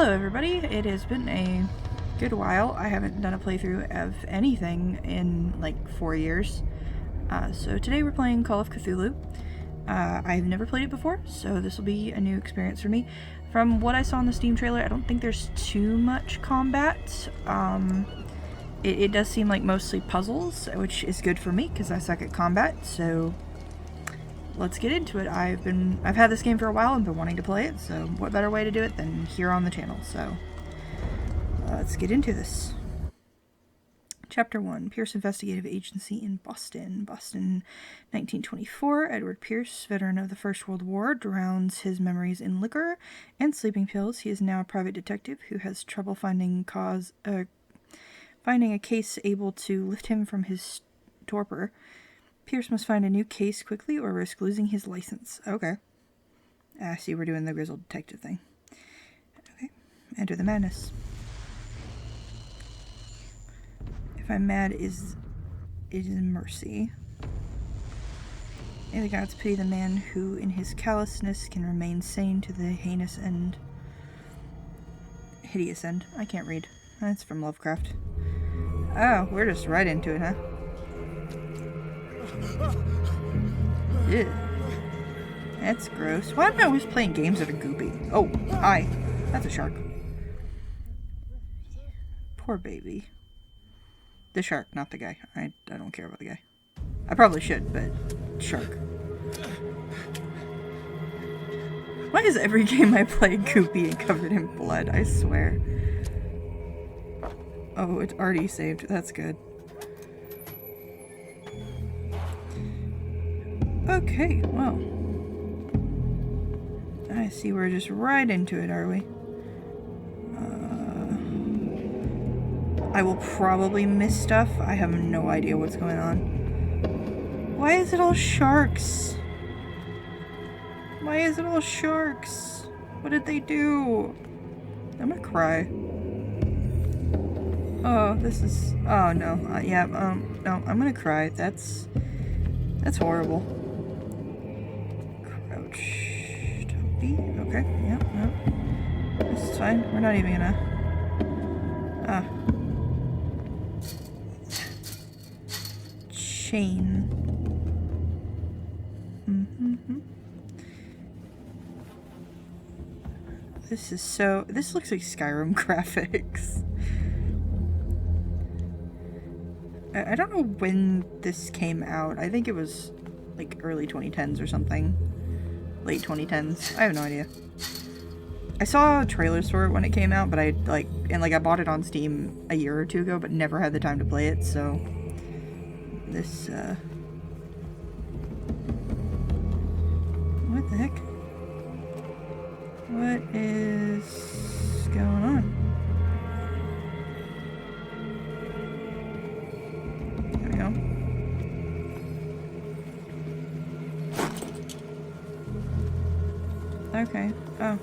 Hello everybody, it has been a good while. I haven't done a playthrough of anything in like 4 years. So today we're playing Call of Cthulhu. I've never played it before, so this will be a new experience for me. From what I saw in the Steam trailer, I don't think there's too much combat. It does seem like mostly puzzles, which is good for me because I suck at combat, so let's get into it. I've had this game for a while and been wanting to play it, so what better way to do it than here on the channel, so let's get into this. Chapter 1, Pierce Investigative Agency in Boston. Boston, 1924. Edward Pierce, veteran of the First World War, drowns his memories in liquor and sleeping pills. He is now a private detective who has trouble finding a case able to lift him from his torpor. Pierce must find a new case quickly or risk losing his license. Okay. I see we're doing the grizzled detective thing. Okay. Enter the madness. If I'm mad, it is mercy. May the gods pity the man who, in his callousness, can remain sane to the heinous end. Hideous end. I can't read. That's from Lovecraft. Oh, we're just right into it, huh? Ew. That's gross. Why am I always playing games that are goopy? Oh, hi. That's a shark. Poor baby. The shark, not the guy. I don't care about the guy. I probably should, but shark. Why is every game I play goopy and covered in blood? I swear. Oh, it's already saved. That's good. Okay, well. I see we're just right into it, are we? I will probably miss stuff. I have no idea what's going on. Why is it all sharks? Why is it all sharks? What did they do? I'm gonna cry. Oh, this is... Oh, no. No, I'm gonna cry. That's horrible. Crouch. Toby. Okay, yeah, no. This is fine. We're not even gonna... Chain. This looks like Skyrim graphics. I don't know when this came out. I think it was like early 2010s or something. Late 2010s. I have no idea. I saw trailers for it when it came out, but I bought it on Steam a year or two ago, but never had the time to play it, so this, what the heck? What is going on? There we go. Okay. Oh.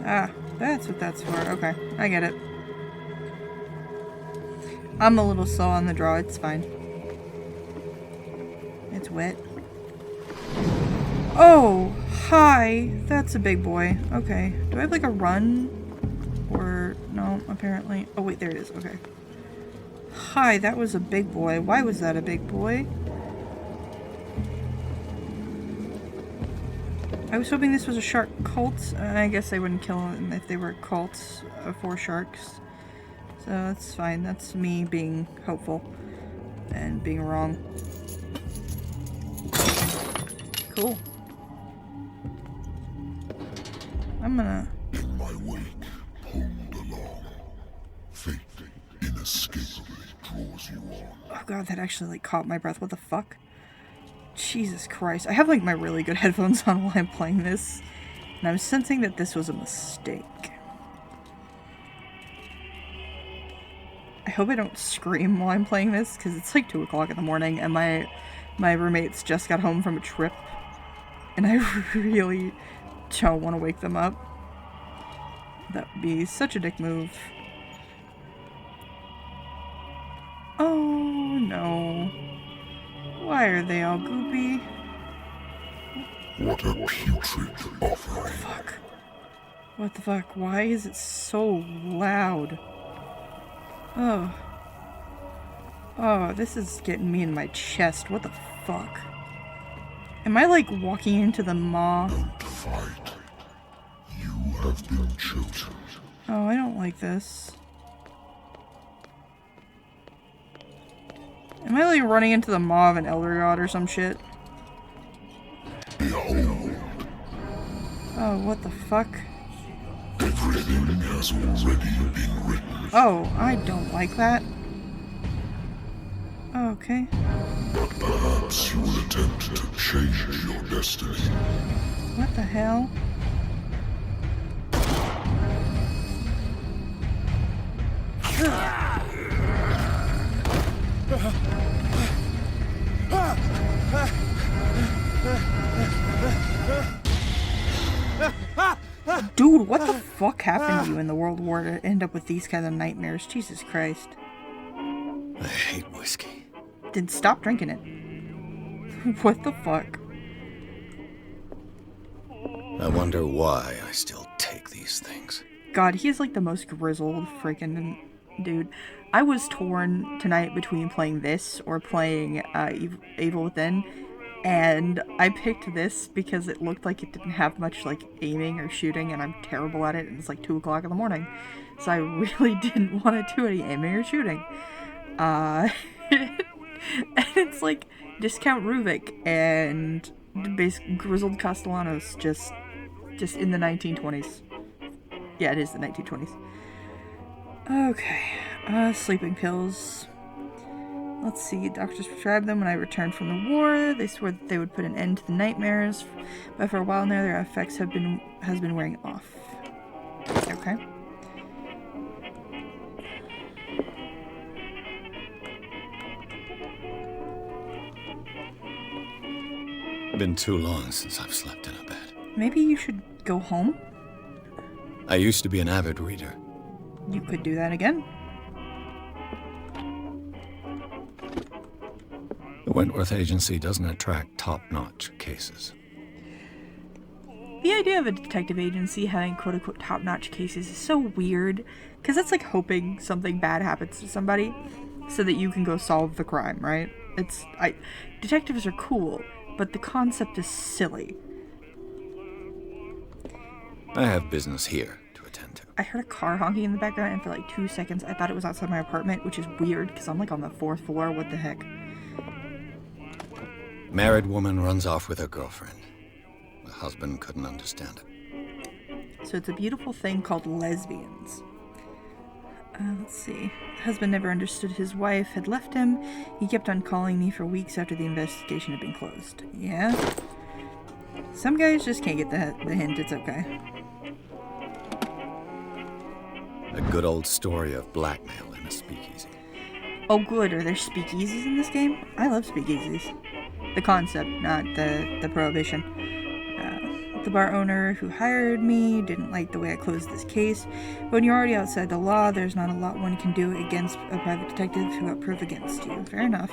Ah, that's what that's for. Okay, I get it. I'm a little slow on the draw, it's fine. It's wet. Oh, hi! That's a big boy. Okay. Do I have like a run? Or, no, apparently. Oh wait, there it is, okay. Hi, that was a big boy. Why was that a big boy? I was hoping this was a shark cult. I guess they wouldn't kill them if they were cults for sharks. So that's fine. That's me being hopeful and being wrong. Cool. I'm gonna... In my wake, pulled along. Fate inescapably draws you on. Oh god, that actually like caught my breath. What the fuck? Jesus Christ. I have like my really good headphones on while I'm playing this, and I'm sensing that this was a mistake. I hope I don't scream while I'm playing this, because it's like 2 o'clock in the morning, and my roommates just got home from a trip, and I really don't want to wake them up. That would be such a dick move. Oh no. Why are they all goopy? What a putrid offering. What the fuck? Why is it so loud? Oh. Oh, this is getting me in my chest. What the fuck? Am I like walking into the maw? Don't fight. You have been chosen. Oh, I don't like this. Am I like running into the maw of an elder god or some shit? Behold. Oh, what the fuck? Everything has already been written. Oh, I don't like that. Okay. But perhaps you will attempt to change your destiny. What the hell? Dude, what the fuck happened to you in the World War to end up with these kind of nightmares? Jesus Christ. I hate whiskey. Then stop drinking it. What the fuck? I wonder why I still take these things. God, he is like the most grizzled freaking dude. I was torn tonight between playing this or playing Evil Within, and I picked this because it looked like it didn't have much like aiming or shooting, and I'm terrible at it, and it's like 2 o'clock in the morning, so I really didn't want to do any aiming or shooting. And it's like discount Ruvik and basic grizzled Castellanos just in the 1920s. Yeah, it is the 1920s. Okay, sleeping pills. Let's see, doctors prescribed them when I returned from the war. They swore that they would put an end to the nightmares, but for a while now their effects has been wearing off. Okay. Been too long since I've slept in a bed. Maybe you should go home? I used to be an avid reader. You could do that again. The Wentworth Agency doesn't attract top-notch cases. The idea of a detective agency having quote-unquote top-notch cases is so weird, because that's like hoping something bad happens to somebody so that you can go solve the crime, right? Detectives are cool, but the concept is silly. I have business here to attend to. I heard a car honking in the background, and for like 2 seconds I thought it was outside my apartment, which is weird, because I'm like on the 4th floor. What the heck? Married woman runs off with her girlfriend. The husband couldn't understand it. So it's a beautiful thing called lesbians. Let's see. The husband never understood his wife had left him. He kept on calling me for weeks after the investigation had been closed. Yeah? Some guys just can't get the hint. It's okay. A good old story of blackmail in a speakeasy. Oh good, are there speakeasies in this game? I love speakeasies. The concept, not the prohibition. The bar owner who hired me didn't like the way I closed this case. But when you're already outside the law, there's not a lot one can do against a private detective who got proof against you. Fair enough.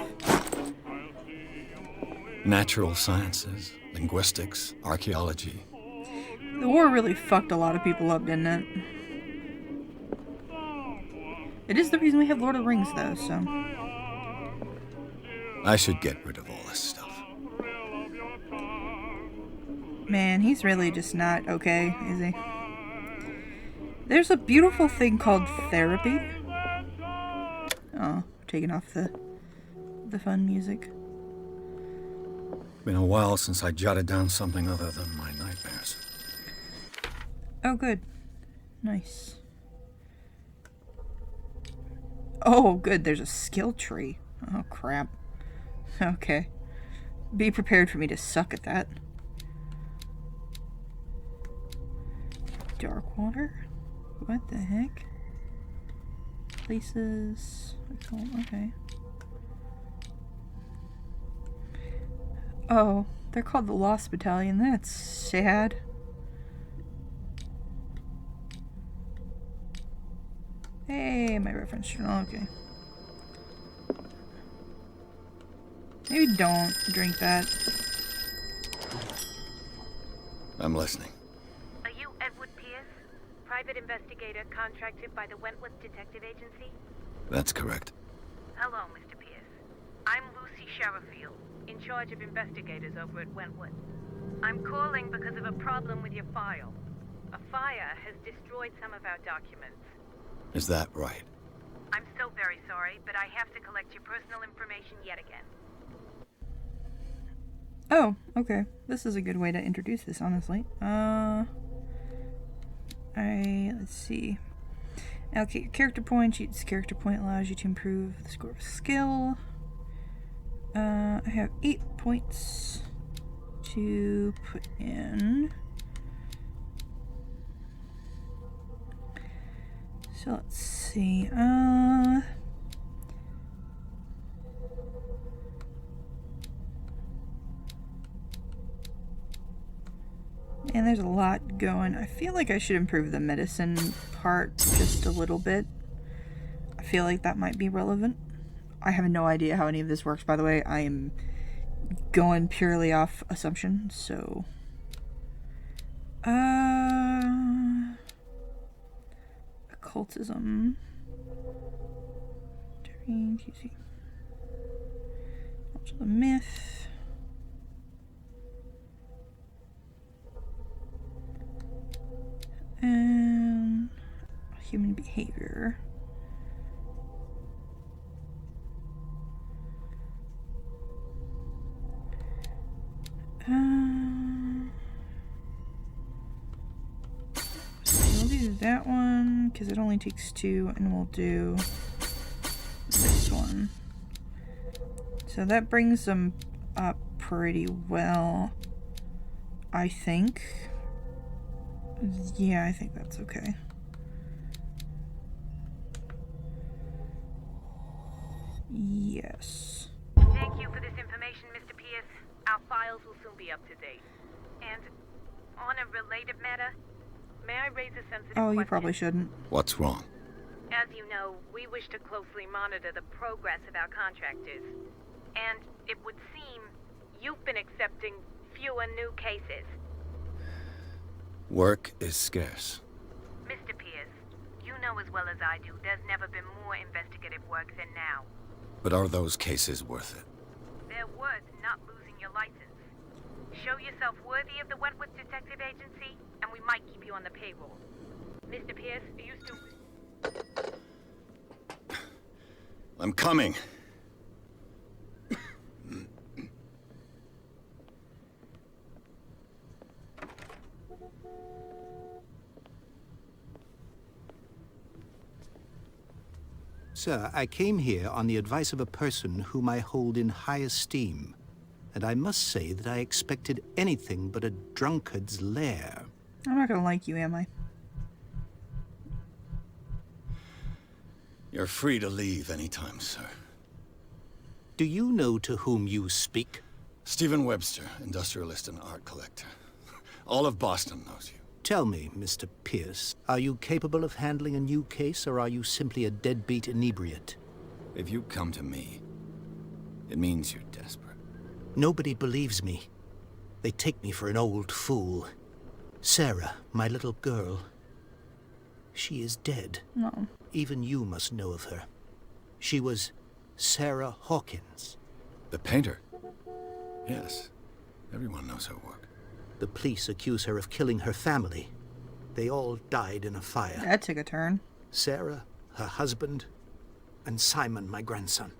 Natural sciences, linguistics, archaeology. The war really fucked a lot of people up, didn't it? It is the reason we have Lord of the Rings, though, so... I should get rid of all this stuff. Man, he's really just not okay, is he? There's a beautiful thing called therapy. Oh, taking off the fun music. Been a while since I jotted down something other than my nightmares. Oh, good. Nice. Oh, good, there's a skill tree. Oh, crap. Okay. Be prepared for me to suck at that. Dark water? What the heck? Places... Okay. Oh, they're called the Lost Battalion. That's sad. Hey, my reference journal. Okay. Maybe don't drink that. I'm listening. Are you Edward Pierce? private investigator contracted by the Wentworth Detective Agency? That's correct. Hello, Mr. Pierce. I'm Lucy Sherifield, in charge of investigators over at Wentworth. I'm calling because of a problem with your file. A fire has destroyed some of our documents. Is that right? I'm so very sorry, but I have to collect your personal information yet again. Oh, okay. This is a good way to introduce this, honestly. Let's see. Allocate your character points. Each character point allows you to improve the score of a skill. I have 8 points to put in. So let's see. And there's a lot going. I feel like I should improve the medicine part just a little bit. I feel like that might be relevant. I have no idea how any of this works, by the way. I am going purely off assumption, so... Occultism. Strange, easy. Also the myth. And human behavior. So we'll do that one because it only takes 2, and we'll do this one. So that brings them up pretty well, I think. Yeah, I think that's okay. Yes. Thank you for this information, Mr. Pierce. Our files will soon be up to date. And on a related matter, may I raise a sensitive question? You probably shouldn't. What's wrong? As you know, we wish to closely monitor the progress of our contractors. And it would seem you've been accepting fewer new cases. Work is scarce. Mr. Pierce, you know as well as I do, there's never been more investigative work than now. But are those cases worth it? They're worth not losing your license. Show yourself worthy of the Wentworth Detective Agency, and we might keep you on the payroll. Mr. Pierce, are you still... I'm coming. Sir, I came here on the advice of a person whom I hold in high esteem, and I must say that I expected anything but a drunkard's lair. I'm not gonna like you, am I? You're free to leave anytime, sir. Do you know to whom you speak? Stephen Webster, industrialist and art collector. All of Boston knows you. Tell me, Mr. Pierce, are you capable of handling a new case, or are you simply a deadbeat inebriate? If you come to me, it means you're desperate. Nobody believes me. They take me for an old fool. Sarah, my little girl, she is dead. No. Even you must know of her. She was Sarah Hawkins. The painter? Yes. Everyone knows her work. The police accuse her of killing her family. They all died in a fire. That took a turn. Sarah, her husband, and Simon, my grandson.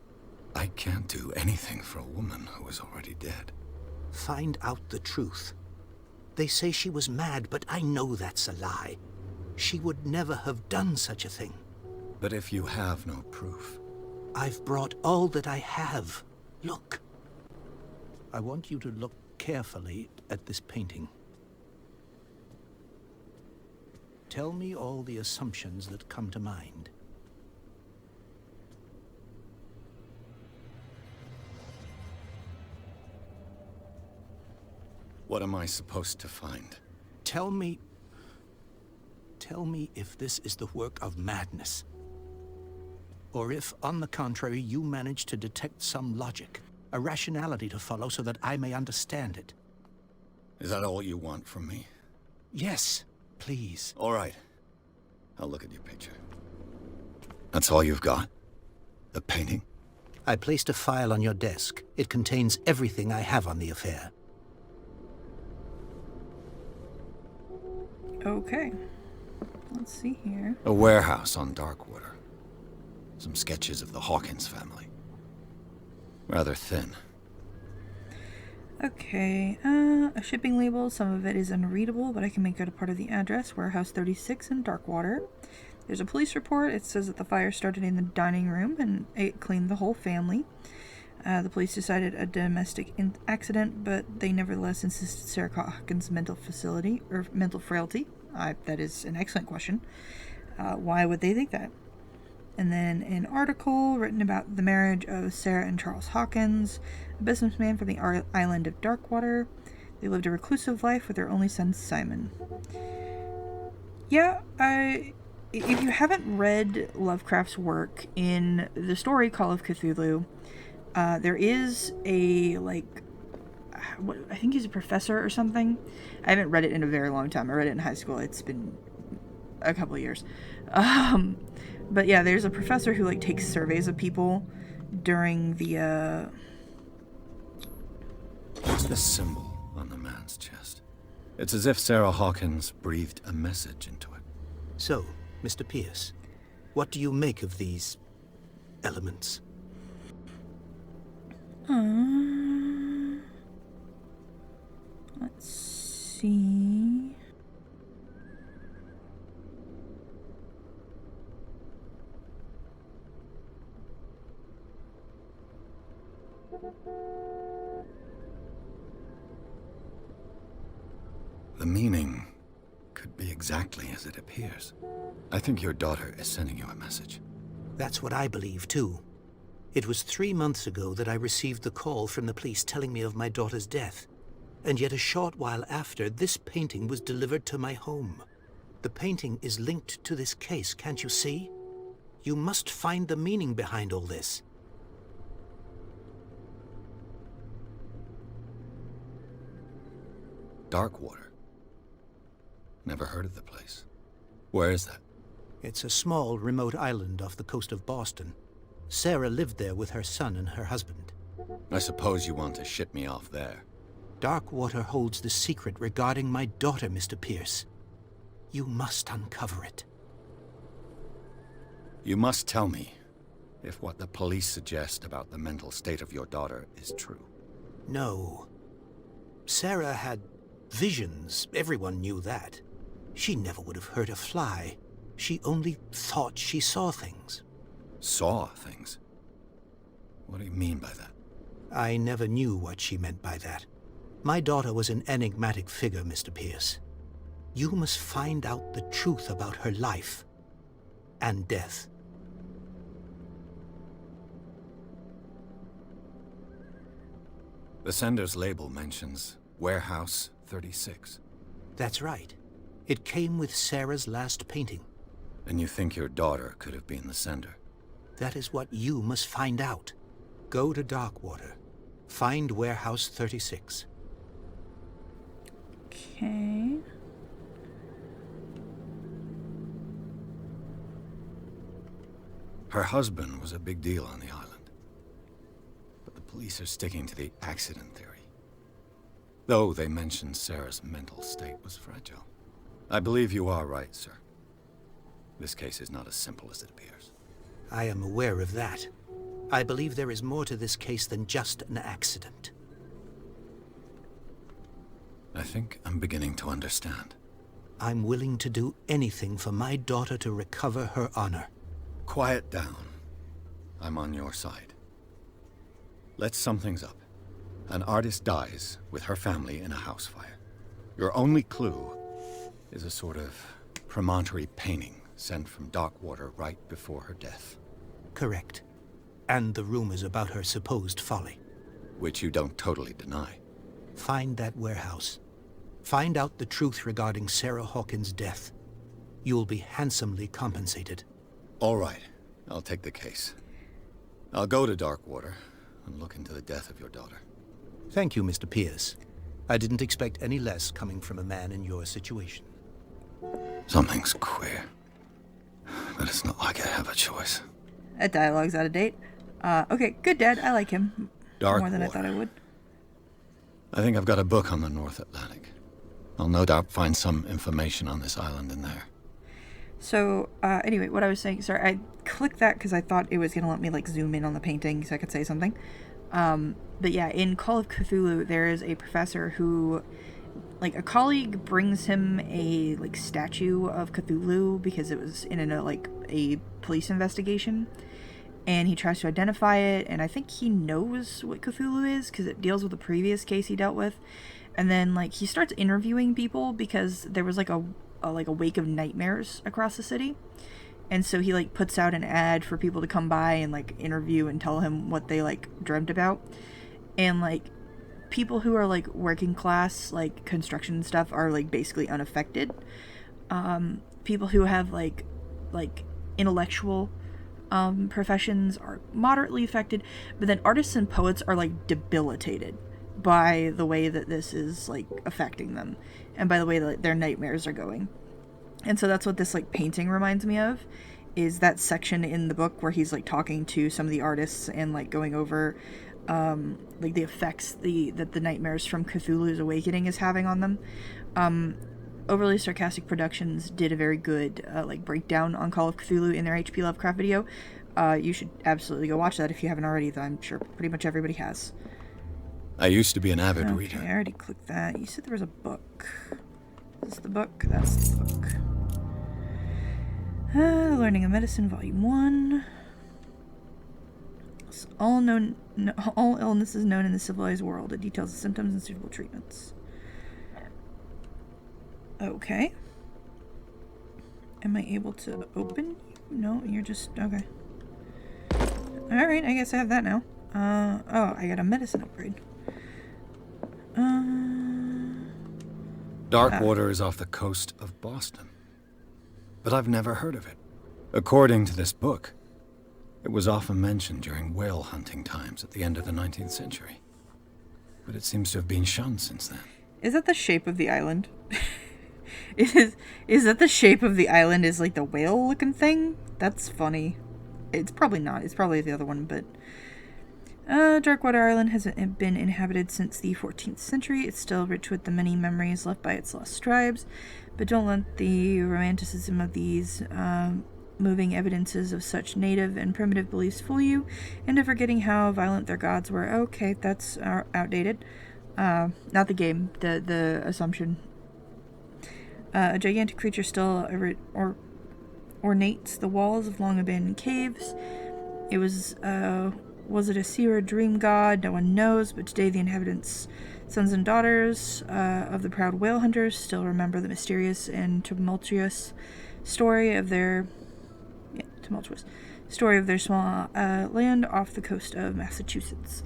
I can't do anything for a woman who is already dead. Find out the truth. They say she was mad, but I know that's a lie. She would never have done such a thing. But if you have no proof... I've brought all that I have. Look. I want you to look carefully at this painting. Tell me all the assumptions that come to mind. What am I supposed to find? Tell me if this is the work of madness. Or if, on the contrary, you manage to detect some logic, a rationality to follow so that I may understand it. Is that all you want from me? Yes, please. All right. I'll look at your picture. That's all you've got? The painting? I placed a file on your desk. It contains everything I have on the affair. Okay. Let's see here. A warehouse on Darkwater. Some sketches of the Hawkins family. Rather thin. Okay, a shipping label. Some of it is unreadable, but I can make out a part of the address. Warehouse 36 in Darkwater. There's a police report. It says that the fire started in the dining room and it claimed the whole family. The police decided a domestic accident, but they nevertheless insisted Sarah Hawkins' mental frailty. That is an excellent question. Why would they think that? And then an article written about the marriage of Sarah and Charles Hawkins, a businessman from the island of Darkwater. They lived a reclusive life with their only son, Simon. Yeah, if you haven't read Lovecraft's work in the story Call of Cthulhu, there is a, I think he's a professor or something. I haven't read it in a very long time. I read it in high school. It's been a couple of years. But yeah, there's a professor who, takes surveys of people during the, What's the symbol on the man's chest? It's as if Sarah Hawkins breathed a message into it. So, Mr. Pierce, what do you make of these elements? Let's see. The meaning could be exactly as it appears. I think your daughter is sending you a message. That's what I believe, too. It was 3 months ago that I received the call from the police telling me of my daughter's death. And yet a short while after, this painting was delivered to my home. The painting is linked to this case, can't you see? You must find the meaning behind all this. Darkwater. Never heard of the place. Where is that? It's a small, remote island off the coast of Boston. Sarah lived there with her son and her husband. I suppose you want to ship me off there. Darkwater holds the secret regarding my daughter, Mr. Pierce. You must uncover it. You must tell me if what the police suggest about the mental state of your daughter is true. No. Sarah had visions. Everyone knew that. She never would have hurt a fly. She only thought she saw things. Saw things? What do you mean by that? I never knew what she meant by that. My daughter was an enigmatic figure, Mr. Pierce. You must find out the truth about her life and death. The sender's label mentions Warehouse 36. That's right. It came with Sarah's last painting. And you think your daughter could have been the sender? That is what you must find out. Go to Darkwater. Find Warehouse 36. Okay. Her husband was a big deal on the island. But the police are sticking to the accident theory. Though they mentioned Sarah's mental state was fragile. I believe you are right, sir. This case is not as simple as it appears. I am aware of that. I believe there is more to this case than just an accident. I think I'm beginning to understand. I'm willing to do anything for my daughter to recover her honor. Quiet down. I'm on your side. Let's sum things up. An artist dies with her family in a house fire. Your only clue is a sort of promontory painting sent from Darkwater right before her death. Correct. And the rumors about her supposed folly. Which you don't totally deny. Find that warehouse. Find out the truth regarding Sarah Hawkins' death. You'll be handsomely compensated. All right. I'll take the case. I'll go to Darkwater and look into the death of your daughter. Thank you, Mr. Pierce. I didn't expect any less coming from a man in your situation. Something's queer. but it's not like I have a choice. That dialogue's out of date. Okay, good dad. I like him. Dark More than water. I thought I would. I think I've got a book on the North Atlantic. I'll no doubt find some information on this island in there. So, anyway, what I was saying, sorry, I clicked that because I thought it was going to let me, like, zoom in on the painting so I could say something. But yeah, in Call of Cthulhu, there is a professor who, like, a colleague brings him a, like, statue of Cthulhu because it was in a police investigation. And he tries to identify it, and I think he knows what Cthulhu is because it deals with a previous case he dealt with. And then, like, he starts interviewing people because there was, like, a wake of nightmares across the city. And so he, like, puts out an ad for people to come by and, like, interview and tell him what they, like, dreamt about. And, like, people who are, like, working class, like, construction stuff are, like, basically unaffected. People who have, like intellectual professions are moderately affected. But then artists and poets are, like, debilitated by the way that this is, like, affecting them. And by the way that their nightmares are going. And so that's what this, like, painting reminds me of, is that section in the book where he's, like, talking to some of the artists and, like, going over, like, the effects that the nightmares from Cthulhu's Awakening is having on them. Overly Sarcastic Productions did a very good, like, breakdown on Call of Cthulhu in their H.P. Lovecraft video. You should absolutely go watch that if you haven't already, though I'm sure pretty much everybody has. I used to be an avid Okay, reader. I already clicked that. You said there was a book. Is this the book? That's the book. Learning of Medicine, Volume 1. All illnesses known in the civilized world. It details the symptoms and suitable treatments. Okay. Am I able to open you? No, you're just... Okay. Alright, I guess I have that now. Oh, I got a medicine upgrade. Darkwater is off the coast of Boston. But I've never heard of it. According to this book, it was often mentioned during whale hunting times at the end of the 19th century. But it seems to have been shunned since then. Is that the shape of the island? Is that the shape of the island is like the whale looking thing? That's funny. It's probably not. It's probably the other one, but... Darkwater Island hasn't been inhabited since the 14th century. It's still rich with the many memories left by its lost tribes, but don't let the romanticism of these moving evidences of such native and primitive beliefs fool you into forgetting how violent their gods were. Okay, that's outdated. Not the game, the assumption. A gigantic creature still ornates the walls of long-abandoned caves. It was it a sea or a dream god? No one knows, but today the inhabitants, sons and daughters of the proud whale hunters, still remember the mysterious and tumultuous story of their small land off the coast of Massachusetts.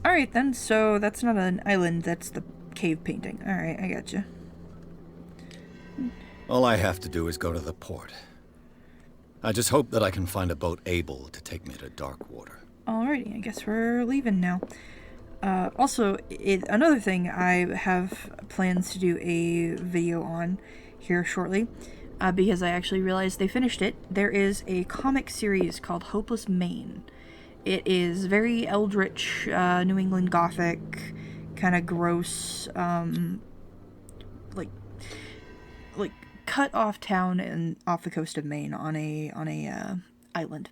Alright then, so that's not an island, that's the cave painting. Alright, I gotcha. All I have to do is go to the port. I just hope that I can find a boat able to take me to Darkwater. Alrighty, I guess we're leaving now. Also, another thing I have plans to do a video on here shortly, because I actually realized they finished it. There is a comic series called Hopeless Maine. It is very eldritch, New England Gothic, kind of gross, like cut off town and off the coast of Maine on a island.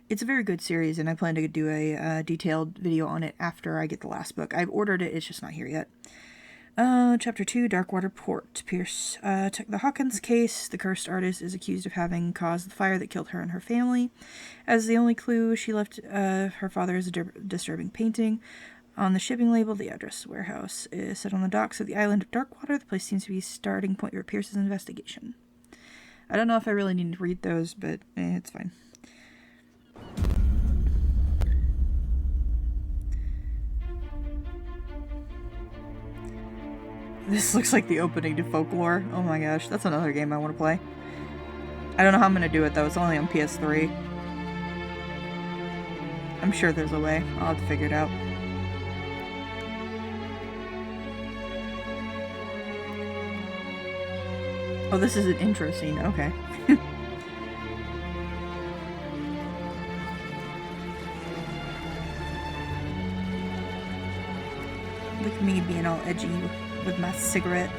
It's a very good series, and I plan to do a detailed video on it after I get the last book. I've ordered it, it's just not here yet. Chapter 2, Darkwater Port. Pierce took the Hawkins case. The cursed artist is accused of having caused the fire that killed her and her family. As the only clue, she left her father's disturbing painting. On the shipping label, the address warehouse is set on the docks of the island of Darkwater. The place seems to be a starting point for Pierce's investigation. I don't know if I really need to read those, but it's fine. This looks like the opening to Folklore. Oh my gosh, that's another game I want to play. I don't know how I'm going to do it though, it's only on PS3. I'm sure there's a way. I'll have to figure it out. Oh, this is an intro scene. Okay. me being all edgy with my cigarette.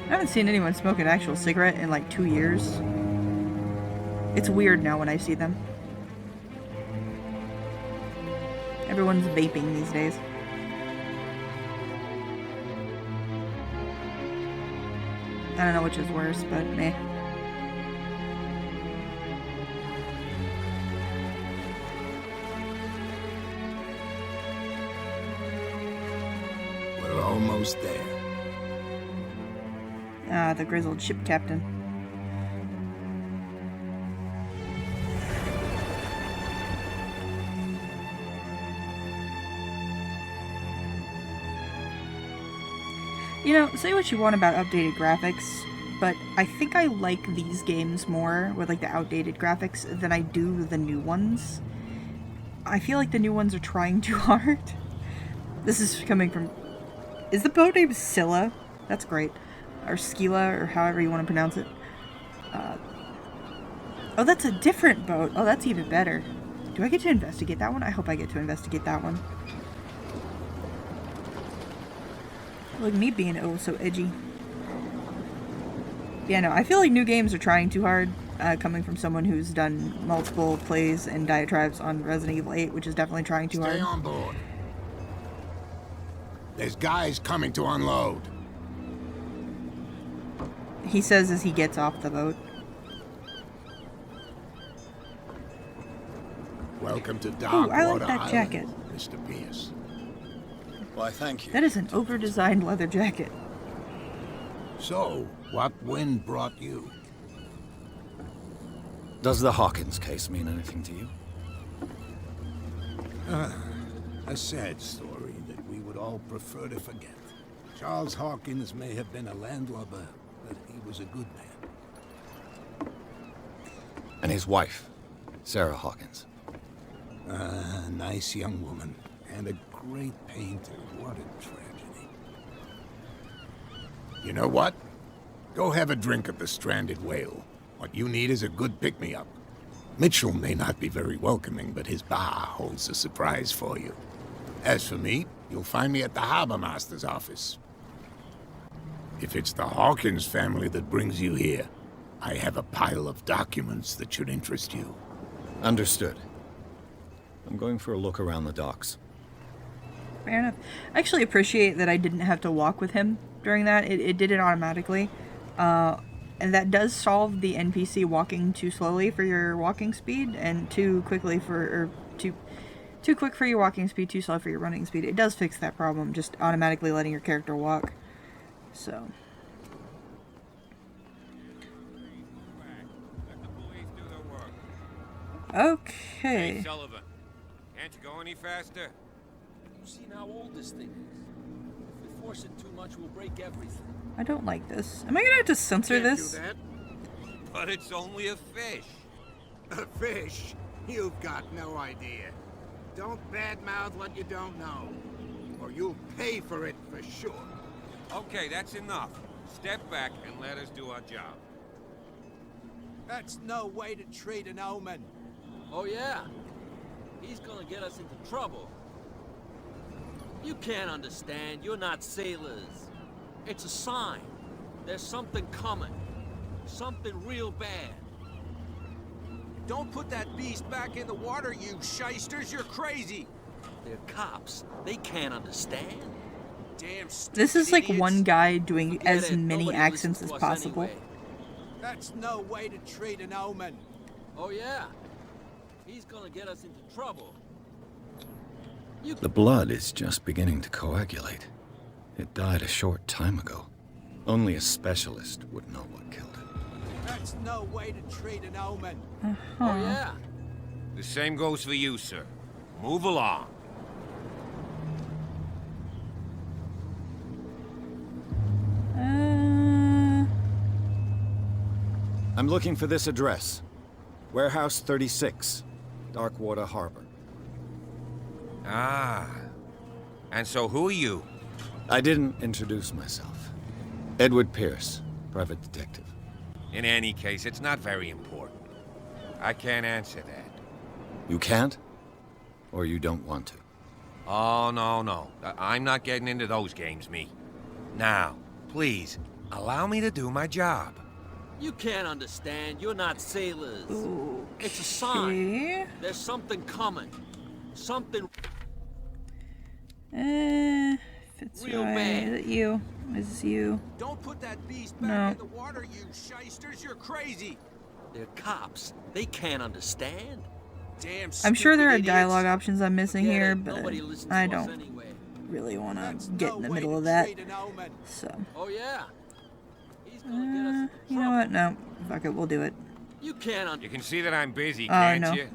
I haven't seen anyone smoke an actual cigarette in like 2 years. It's weird now when I see them. Everyone's vaping these days. I don't know which is worse, but meh. We're almost there. Ah, the grizzled ship captain. You know, say what you want about updated graphics, but I think I like these games more with like the outdated graphics than I do the new ones. I feel like the new ones are trying too hard. This is coming from... Is the boat named Scylla? That's great. Or Scylla, or however you want to pronounce it. Oh, that's a different boat. Oh, that's even better. Do I get to investigate that one? I hope I get to investigate that one. Look, me being oh so edgy. Yeah, no, I feel like new games are trying too hard, coming from someone who's done multiple plays and diatribes on Resident Evil 8, which is definitely trying too hard. Stay on board. There's guys coming to unload. He says as he gets off the boat. Welcome to Ooh, Darkwater I like that Island, jacket. Mr. Pierce. Why, thank you. That is an over-designed leather jacket. So, what wind brought you? Does the Hawkins case mean anything to you? A sad story that we would all prefer to forget. Charles Hawkins may have been a landlubber, but he was a good man. And his wife, Sarah Hawkins. A nice young woman, and a great painter. What a tragedy. You know what? Go have a drink at the Stranded Whale. What you need is a good pick-me-up. Mitchell may not be very welcoming, but his bar holds a surprise for you. As for me, you'll find me at the Harbor Master's office. If it's the Hawkins family that brings you here, I have a pile of documents that should interest you. Understood. I'm going for a look around the docks. Fair enough. I actually appreciate that I didn't have to walk with him during that. It did it automatically. And that does solve the NPC walking too slowly for your walking speed and too quickly for... or too quick for your walking speed, too slow for your running speed. It does fix that problem, just automatically letting your character walk. So... Okay. Hey, Sullivan. Can't you go any faster? You've seen how old this thing is. If we force it too much, we'll break everything. I don't like this. Am I gonna have to censor Can't this? do that. But it's only a fish. A fish? You've got no idea. Don't badmouth what you don't know, or you'll pay for it for sure. Okay, that's enough. Step back and let us do our job. That's no way to treat an omen. Oh yeah? He's gonna get us into trouble. You can't understand. You're not sailors. It's a sign. There's something coming. Something real bad. Don't put that beast back in the water, you shysters. You're crazy. They're cops. They can't understand. Damn stupid This is like idiots. one guy doing Forget as it. many Nobody accents listens as to us possible. anyway. That's no way to treat an omen. Oh yeah? He's gonna get us into trouble. You The blood is just beginning to coagulate. It died a short time ago. Only a specialist would know what killed it. That's no way to treat an omen. Oh yeah? The same goes for you, sir. Move along. I'm looking for this address. Warehouse 36, Darkwater Harbor. Ah. And so who are you? I didn't introduce myself. Edward Pierce, private detective. In any case, it's not very important. I can't answer that. You can't? Or you don't want to? Oh, no. I'm not getting into those games, me. Now, please, allow me to do my job. You can't understand. You're not sailors. Okay. It's a sign. There's something coming. Something Fits real right. bad. Is it you? Is this you? Don't put that beast No. back in the water, you shysters. You're crazy. They're cops. They can't understand. Damn I'm sure there are stupid dialogue idiots. options I'm missing Forget here, it. but Nobody listens I to us don't anyway. really want That's to get no in the way middle to of that. treat an omen. So, Oh, yeah? He's gonna get us into you know trouble. what? No, fuck it. We'll do it. You can't You can see that I'm busy, Oh, can't no. you?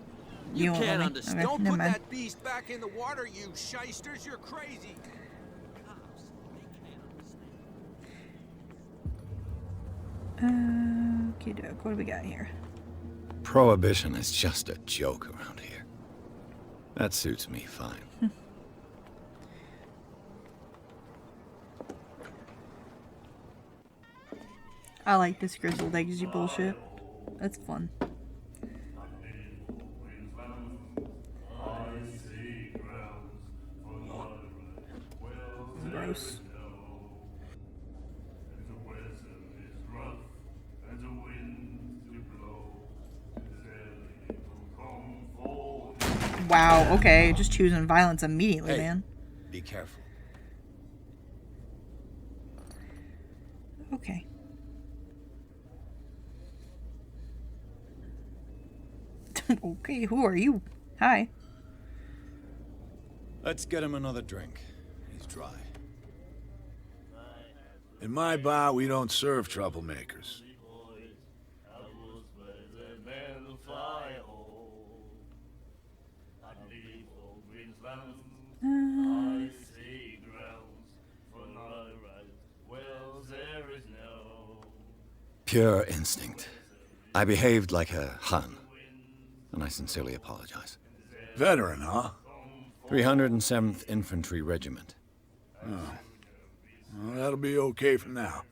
You won't let can't me. understand. Okay, Don't never put mind. that beast back in the water, you shysters. You're crazy. Cops. They can't understand. Okay, doke. What do we got here? Prohibition is just a joke around here. That suits me fine. I like this Crystal Legacy bullshit. That's fun. Gross. Wow, okay, just choosing violence immediately, Hey. man. Be careful. Okay. Okay, who are you? Hi. Let's get him another drink. He's dry. In my bar, we don't serve troublemakers. Pure instinct. I behaved like a Hun, and I sincerely apologize. Veteran, huh? 307th Infantry Regiment. Well, that'll be okay for now.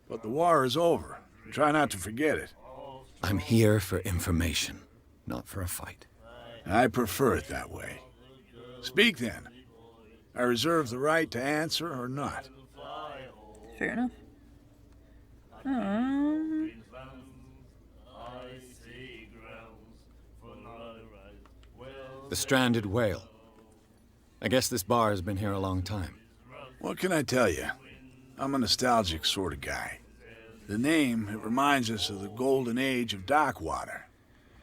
But the war is over. Try not to forget it. I'm here for information, not for a fight. I prefer it that way. Speak then. I reserve the right to answer or not. Fair enough. The Stranded Whale. I guess this bar has been here a long time. What can I tell you? I'm a nostalgic sort of guy. The name, it reminds us of the golden age of dock water,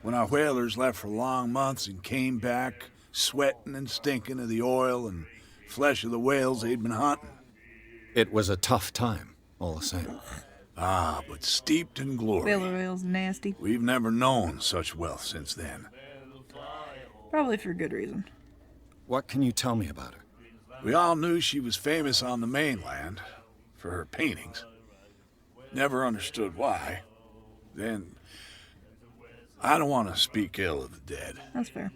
when our whalers left for long months and came back sweating and stinking of the oil and flesh of the whales they'd been hunting. It was a tough time, all the same. Ah, but steeped in glory. Whaler oil's nasty. We've never known such wealth since then. Probably for good reason. What can you tell me about her? We all knew she was famous on the mainland for her paintings. Never understood why. Then, I don't want to speak ill of the dead. That's fair.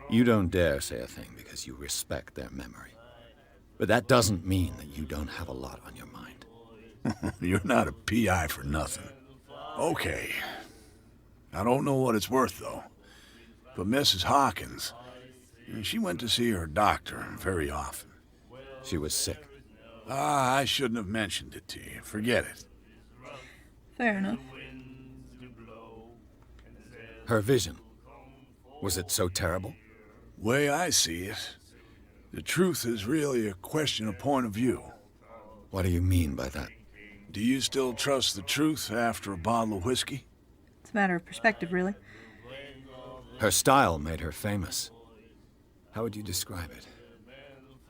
You don't dare say a thing because you respect their memory. But that doesn't mean that you don't have a lot on your mind. You're not a PI for nothing. Okay. I don't know what it's worth, though. But Mrs. Hawkins, she went to see her doctor very often. She was sick. Ah, I shouldn't have mentioned it to you. Forget it. Fair enough. Her vision. Was it so terrible? Way I see it, the truth is really a question of point of view. What do you mean by that? Do you still trust the truth after a bottle of whiskey? It's a matter of perspective, really. Her style made her famous. How would you describe it?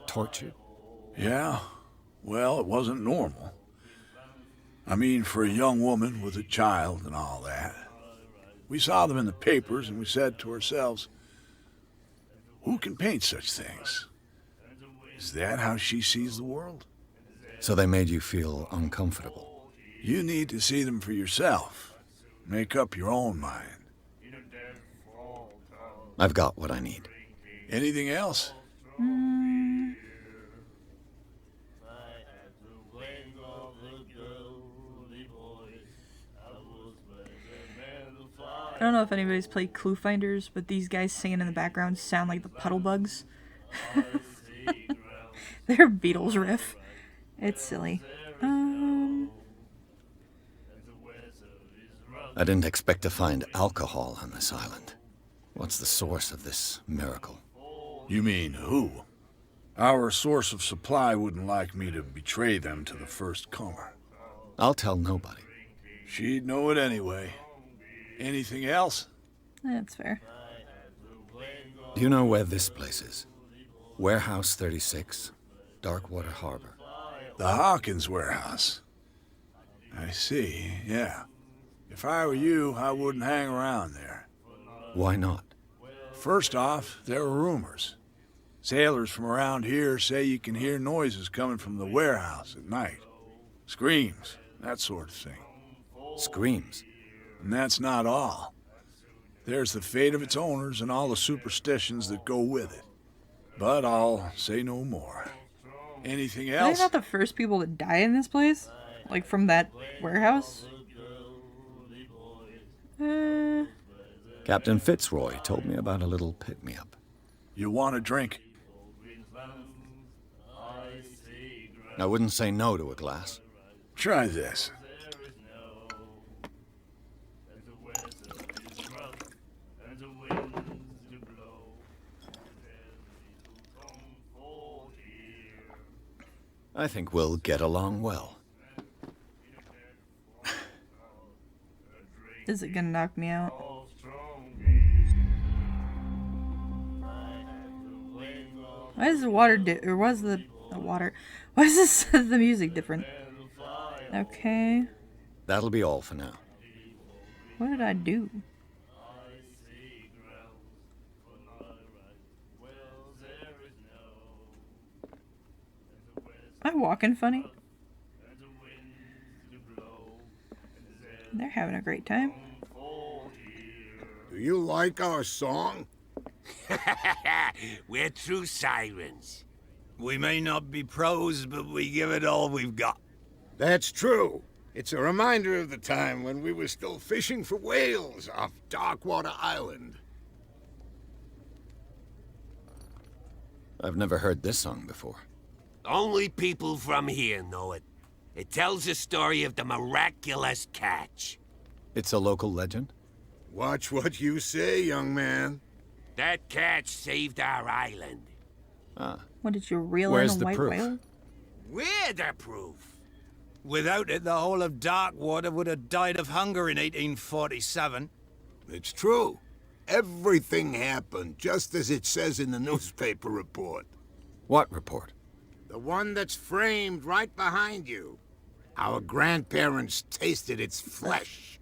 Tortured? Yeah, well, it wasn't normal. I mean, for a young woman with a child and all that. We saw them in the papers and we said to ourselves, who can paint such things? Is that how she sees the world? So they made you feel uncomfortable. You need to see them for yourself. Make up your own mind. I've got what I need. Anything else? I don't know if anybody's played Clue Finders, but these guys singing in the background sound like the Puddle Bugs. Their Beatles riff. It's silly. I didn't expect to find alcohol on this island. What's the source of this miracle? You mean who? Our source of supply wouldn't like me to betray them to the first comer. I'll tell nobody. She'd know it anyway. Anything else? That's fair. Do you know where this place is? Warehouse 36, Darkwater Harbor. The Hawkins warehouse. I see, yeah. If I were you, I wouldn't hang around there. Why not? First off, there are rumors. Sailors from around here say you can hear noises coming from the warehouse at night. Screams, that sort of thing. Screams? And that's not all. There's the fate of its owners and all the superstitions that go with it. But I'll say no more. Anything Are they else? not the first people to die in this place? Like, from that warehouse? Captain Fitzroy told me about a little pick-me-up. You want a drink? I wouldn't say no to a glass. Try this. I think we'll get along well. Is it gonna knock me out? Why is the water or was the water? Why is this the music different? Okay. That'll be all for now. What did I do? Am I walking funny? They're having a great time. Do you like our song? We're true sirens. We may not be pros, but we give it all we've got. That's true. It's a reminder of the time when we were still fishing for whales off Darkwater Island. I've never heard this song before. Only people from here know it. It tells the story of the miraculous catch. It's a local legend? Watch what you say, young man. That catch saved our island. Ah. What did you reel Where's in a the white proof? whale? We're the proof. Without it, the whole of Darkwater would have died of hunger in 1847. It's true. Everything happened just as it says in the newspaper report. What report? The one that's framed right behind you. Our grandparents tasted its flesh.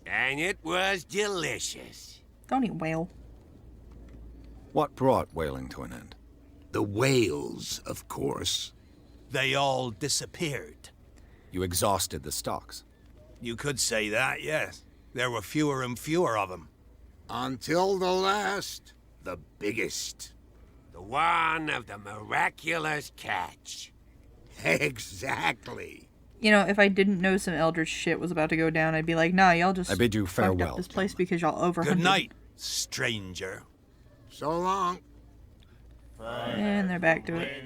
And it was delicious. Don't eat whale. What brought whaling to an end? The whales, of course. They all disappeared. You exhausted the stocks. You could say that, yes. There were fewer and fewer of them. Until the last, the biggest. The one of the miraculous catch. Exactly. You know, if I didn't know some eldritch shit was about to go down, I'd be like, nah, y'all just I bid you fucked farewell, up this place because y'all overhunted. Good night, stranger. So long. And they're back to it.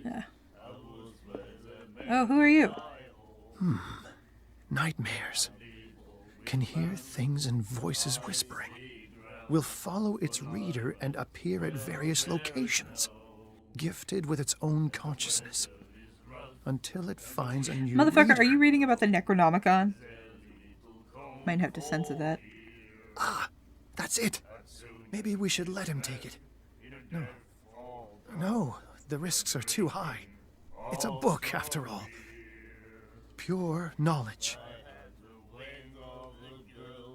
Yeah. Oh, who are you? Nightmares. Can hear things and voices whispering. Will follow its reader and appear at various locations, gifted with its own consciousness, until it finds a new Motherfucker, reader. are you reading about the Necronomicon? Might have to censor that. Ah, that's it. Maybe we should let him take it. No. No, the risks are too high. It's a book, after all. Pure knowledge.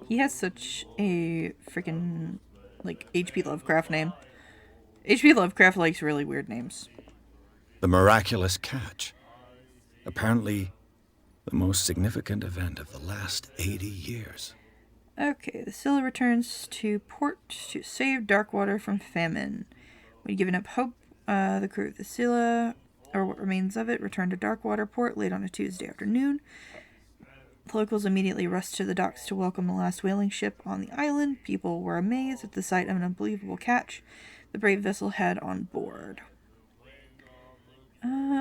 He has such a freaking, like, H.P. Lovecraft name. H.P. Lovecraft likes really weird names. The miraculous catch. Apparently, the most significant event of the last 80 years. Okay, the Scylla returns to port to save Darkwater from famine. When given up hope, the crew of the Scylla, or what remains of it, returned to Darkwater port late on a Tuesday afternoon. The locals immediately rushed to the docks to welcome the last whaling ship on the island. People were amazed at the sight of an unbelievable catch the brave vessel had on board.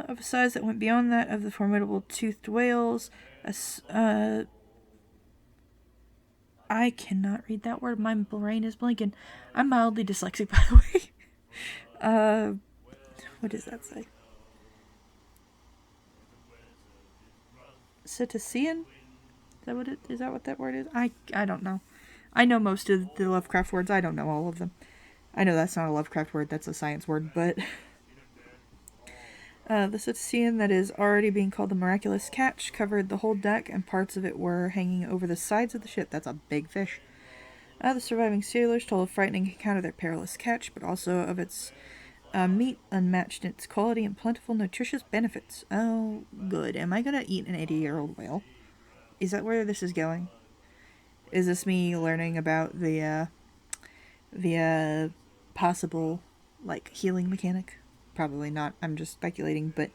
Of a size that went beyond that of the formidable toothed whales. I cannot read that word. My brain is blinking. I'm mildly dyslexic, by the way. What does that say? Cetacean? Is that what that word is? I don't know. I know most of the Lovecraft words. I don't know all of them. I know that's not a Lovecraft word. That's a science word, but... the cetacean that is already being called the miraculous catch covered the whole deck, and parts of it were hanging over the sides of the ship. That's a big fish. The surviving sailors told a frightening account of their perilous catch, but also of its meat unmatched in its quality and plentiful nutritious benefits. Oh, good. Am I gonna eat an 80-year-old whale? Is that where this is going? Is this me learning about the possible, like, healing mechanic? Probably not. I'm just speculating, but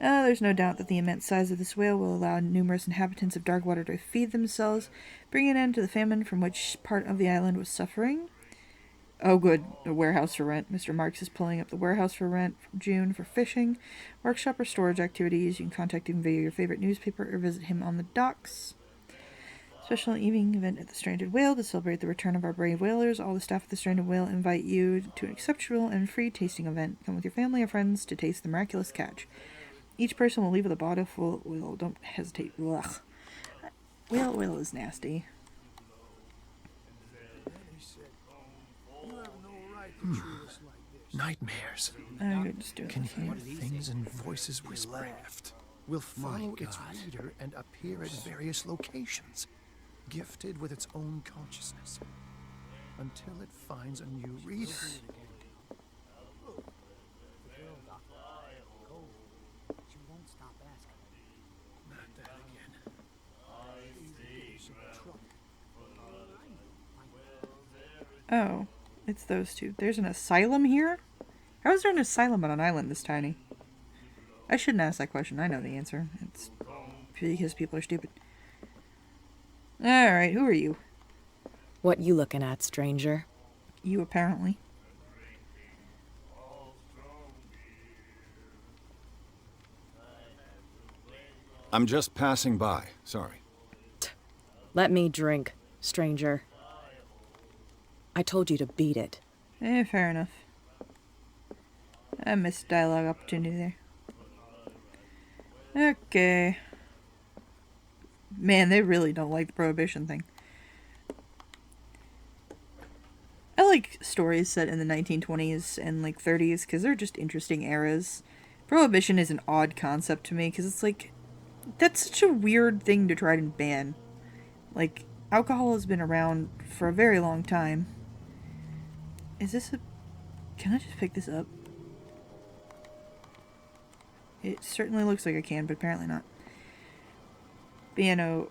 there's no doubt that the immense size of this whale will allow numerous inhabitants of Darkwater to feed themselves, bringing an end to the famine from which part of the island was suffering. Oh, good. A warehouse for rent. Mr. Marks is pulling up the warehouse for rent from June for fishing, workshop, or storage activities. You can contact him via your favorite newspaper or visit him on the docks. Special evening event at the Stranded Whale to celebrate the return of our brave whalers. All the staff at the Stranded Whale invite you to an exceptional and free tasting event. Come with your family or friends to taste the miraculous catch. Each person will leave with a bottle full of oil. Don't hesitate. Ugh. Whale oil is nasty. Nightmares. Can hear things and voices whispering. Will follow its reader and appear at various locations, gifted with its own consciousness, until it finds a new reader. Not that again. Oh, it's those two. There's an asylum here? How is there an asylum on an island this tiny? I shouldn't ask that question. I know the answer. It's because people are stupid. Alright, who are you? What you looking at, stranger? You, apparently. I'm just passing by. Sorry. Let me drink, stranger. I told you to beat it. Fair enough. I missed dialogue opportunity there. Okay. Man, they really don't like the prohibition thing. I like stories set in the 1920s and like 30s because they're just interesting eras. Prohibition is an odd concept to me because it's like, that's such a weird thing to try to ban. Like, alcohol has been around for a very long time. Is this a... Can I just pick this up? It certainly looks like I can, but apparently not. But, you know,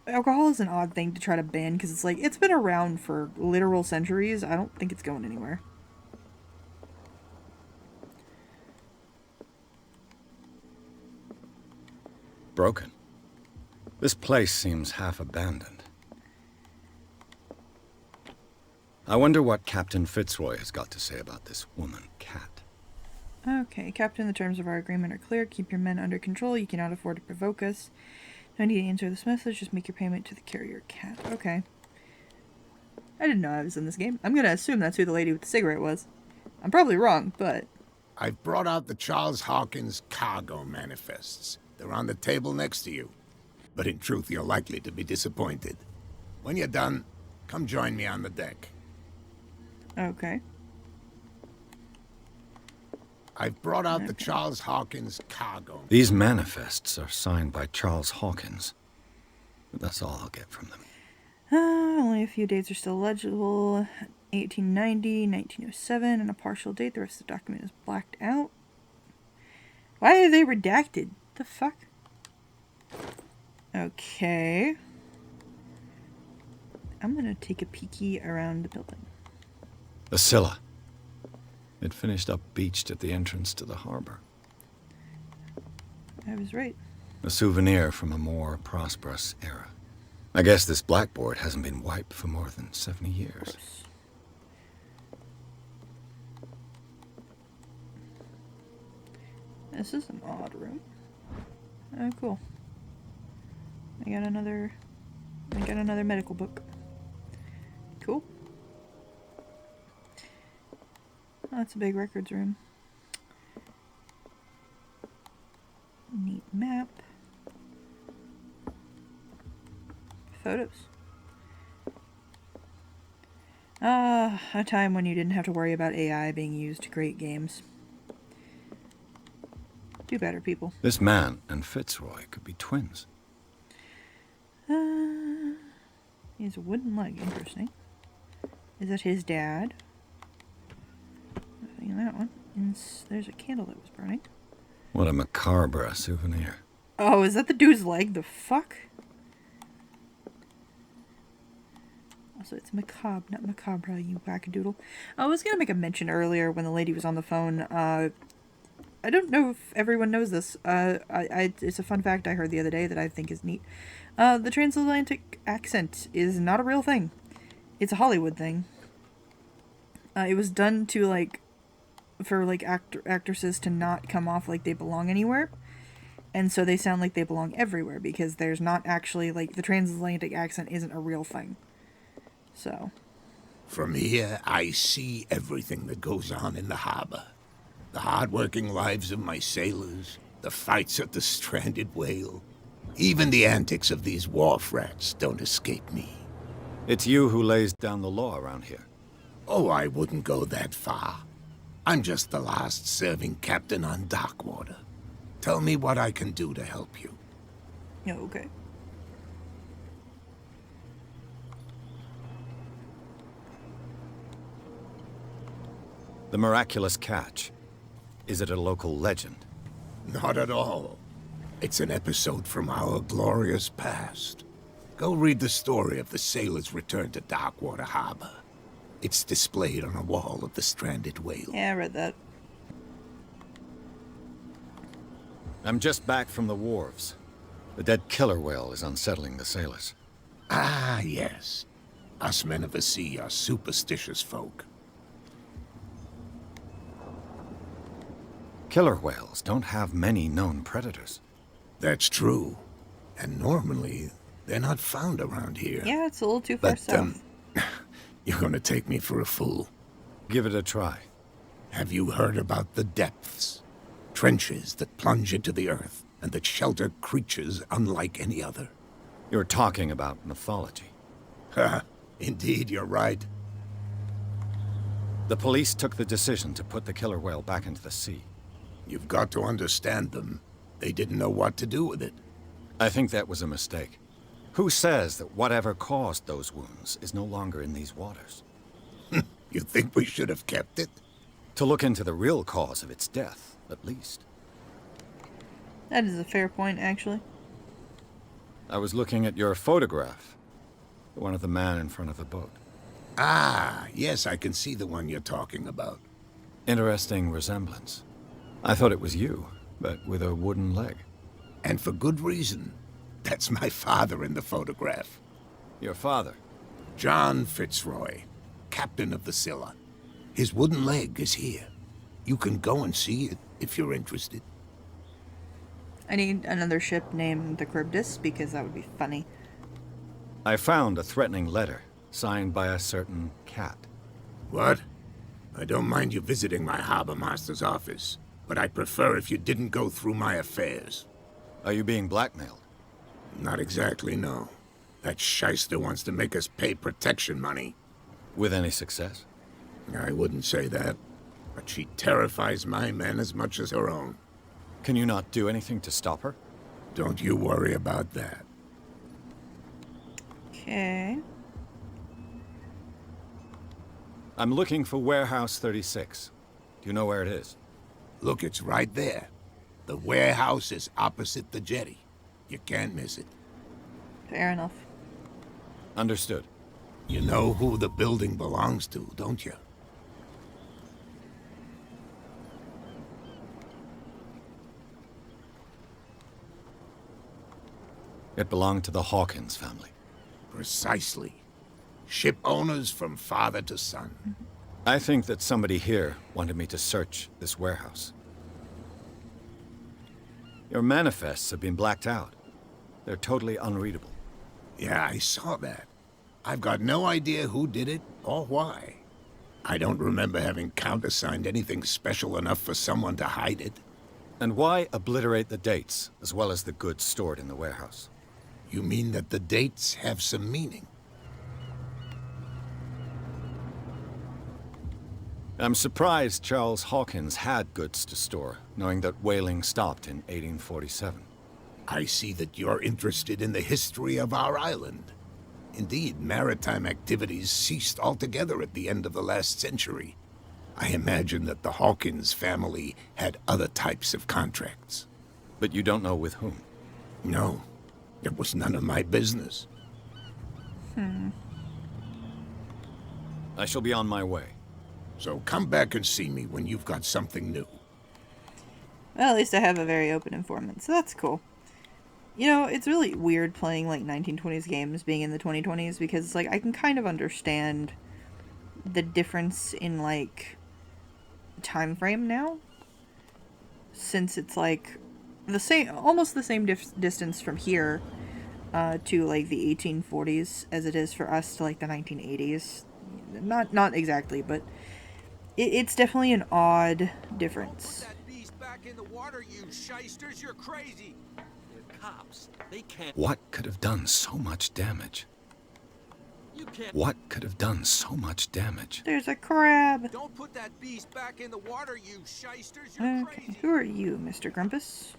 alcohol is an odd thing to try to ban because it's like, it's been around for literal centuries. I don't think it's going anywhere. Broken. This place seems half abandoned. I wonder what Captain Fitzroy has got to say about this woman, Cat. Okay, Captain, the terms of our agreement are clear. Keep your men under control. You cannot afford to provoke us. No need to answer this message. Just make your payment to the carrier, Cat. Okay. I didn't know I was in this game. I'm gonna assume that's who the lady with the cigarette was. I'm probably wrong, but... I've brought out the Charles Hawkins cargo manifests. They're on the table next to you. But in truth, you're likely to be disappointed. When you're done, come join me on the deck. Okay. I've brought out the Charles Hawkins cargo. These manifests are signed by Charles Hawkins. But that's all I'll get from them. Only a few dates are still legible. 1890, 1907, and a partial date. The rest of the document is blacked out. Why are they redacted? The fuck? Okay. I'm gonna take a peeky around the building. The Scylla. It finished up beached at the entrance to the harbor. I was right. A souvenir from a more prosperous era. I guess this blackboard hasn't been wiped for more than 70 years. This is an odd room. Oh, cool. I got another medical book. Cool. Oh, that's a big records room. Neat map. Photos. A time when you didn't have to worry about AI being used to create games. Do better, people. This man and Fitzroy could be twins. He has a wooden leg. Interesting. Is that his dad? Nothing in that one. And there's a candle that was burning. What a macabre souvenir. Oh, is that the dude's leg? The fuck? Also, it's macabre, not macabre, you wackadoodle. I was gonna make a mention earlier when the lady was on the phone. I don't know if everyone knows this. It's a fun fact I heard the other day that I think is neat. The transatlantic accent is not a real thing. It's a Hollywood thing. It was done to, like, for, like, actresses to not come off like they belong anywhere. And so they sound like they belong everywhere, because there's not actually, like, the transatlantic accent isn't a real thing. So. From here, I see everything that goes on in the harbor. The hard-working lives of my sailors, the fights at the stranded whale. Even the antics of these wharf rats don't escape me. It's you who lays down the law around here. Oh, I wouldn't go that far. I'm just the last serving captain on Darkwater. Tell me what I can do to help you. Yeah, okay. The miraculous catch. Is it a local legend? Not at all. It's an episode from our glorious past. Go read the story of the sailors' return to Darkwater Harbor. It's displayed on a wall of the stranded whale. Yeah, I read that. I'm just back from the wharves. The dead killer whale is unsettling the sailors. Ah, yes. Us men of the sea are superstitious folk. Killer whales don't have many known predators. That's true. And normally, they're not found around here. Yeah, it's a little too far south. You're gonna take me for a fool. Give it a try. Have you heard about the depths? Trenches that plunge into the earth and that shelter creatures unlike any other. You're talking about mythology. Ha! Indeed, you're right. The police took the decision to put the killer whale back into the sea. You've got to understand them. They didn't know what to do with it. I think that was a mistake. Who says that whatever caused those wounds is no longer in these waters? You think we should have kept it? To look into the real cause of its death, at least. That is a fair point, actually. I was looking at your photograph. The one of the man in front of the boat. Ah, yes, I can see the one you're talking about. Interesting resemblance. I thought it was you, but with a wooden leg. And for good reason. That's my father in the photograph. Your father? John Fitzroy, captain of the Scylla. His wooden leg is here. You can go and see it if you're interested. I need another ship named the Charybdis, because that would be funny. I found a threatening letter, signed by a certain cat. What? I don't mind you visiting my harbor master's office, but I'd prefer if you didn't go through my affairs. Are you being blackmailed? Not exactly, no. That shyster wants to make us pay protection money. With any success? I wouldn't say that, but she terrifies my men as much as her own. Can you not do anything to stop her? Don't you worry about that. Okay. I'm looking for Warehouse 36. Do you know where it is? Look, it's right there. The warehouse is opposite the jetty. You can't miss it. Fair enough. Understood. You know who the building belongs to, don't you? It belonged to the Hawkins family. Precisely. Ship owners from father to son. I think that somebody here wanted me to search this warehouse. Your manifests have been blacked out. They're totally unreadable. Yeah, I saw that. I've got no idea who did it or why. I don't remember having countersigned anything special enough for someone to hide it. And why obliterate the dates, as well as the goods stored in the warehouse? You mean that the dates have some meaning? I'm surprised Charles Hawkins had goods to store, knowing that whaling stopped in 1847. I see that you're interested in the history of our island. Indeed, maritime activities ceased altogether at the end of the last century. I imagine that the Hawkins family had other types of contracts. But you don't know with whom? No, it was none of my business. I shall be on my way. So come back and see me when you've got something new. Well, at least I have a very open informant, so that's cool. You know, it's really weird playing, like, 1920s games being in the 2020s, because, like, I can kind of understand the difference in, like, time frame now. Since it's, like, the same, almost the same distance from here to, like, the 1840s as it is for us to, like, the 1980s. Not exactly, but it's definitely an odd difference. Put that beast back in the water, you shysters! You're crazy. They're cops. They can't. What could have done so much damage? You can't. What could have done so much damage? There's a crab. Don't put that beast back in the water, you shysters! You're Okay, crazy. who are you, Mr. Grumpus?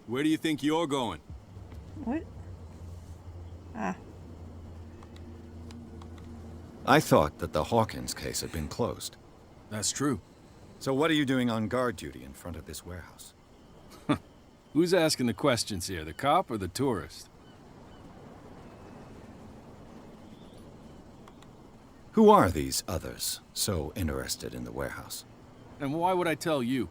Where do you think you're going? What? Ah. I thought that the Hawkins case had been closed. That's true. So what are you doing on guard duty in front of this warehouse? Who's asking the questions here, the cop or the tourist? Who are these others so interested in the warehouse? And why would I tell you?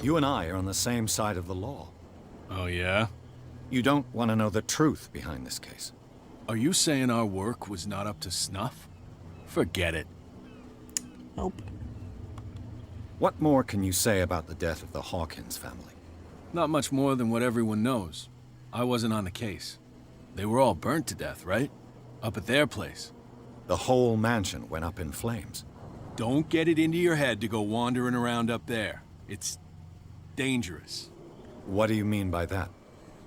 You and I are on the same side of the law. Oh, yeah? You don't want to know the truth behind this case. Are you saying our work was not up to snuff? Forget it. Nope. What more can you say about the death of the Hawkins family? Not much more than what everyone knows. I wasn't on the case. They were all burnt to death, right? Up at their place. The whole mansion went up in flames. Don't get it into your head to go wandering around up there. It's dangerous. What do you mean by that?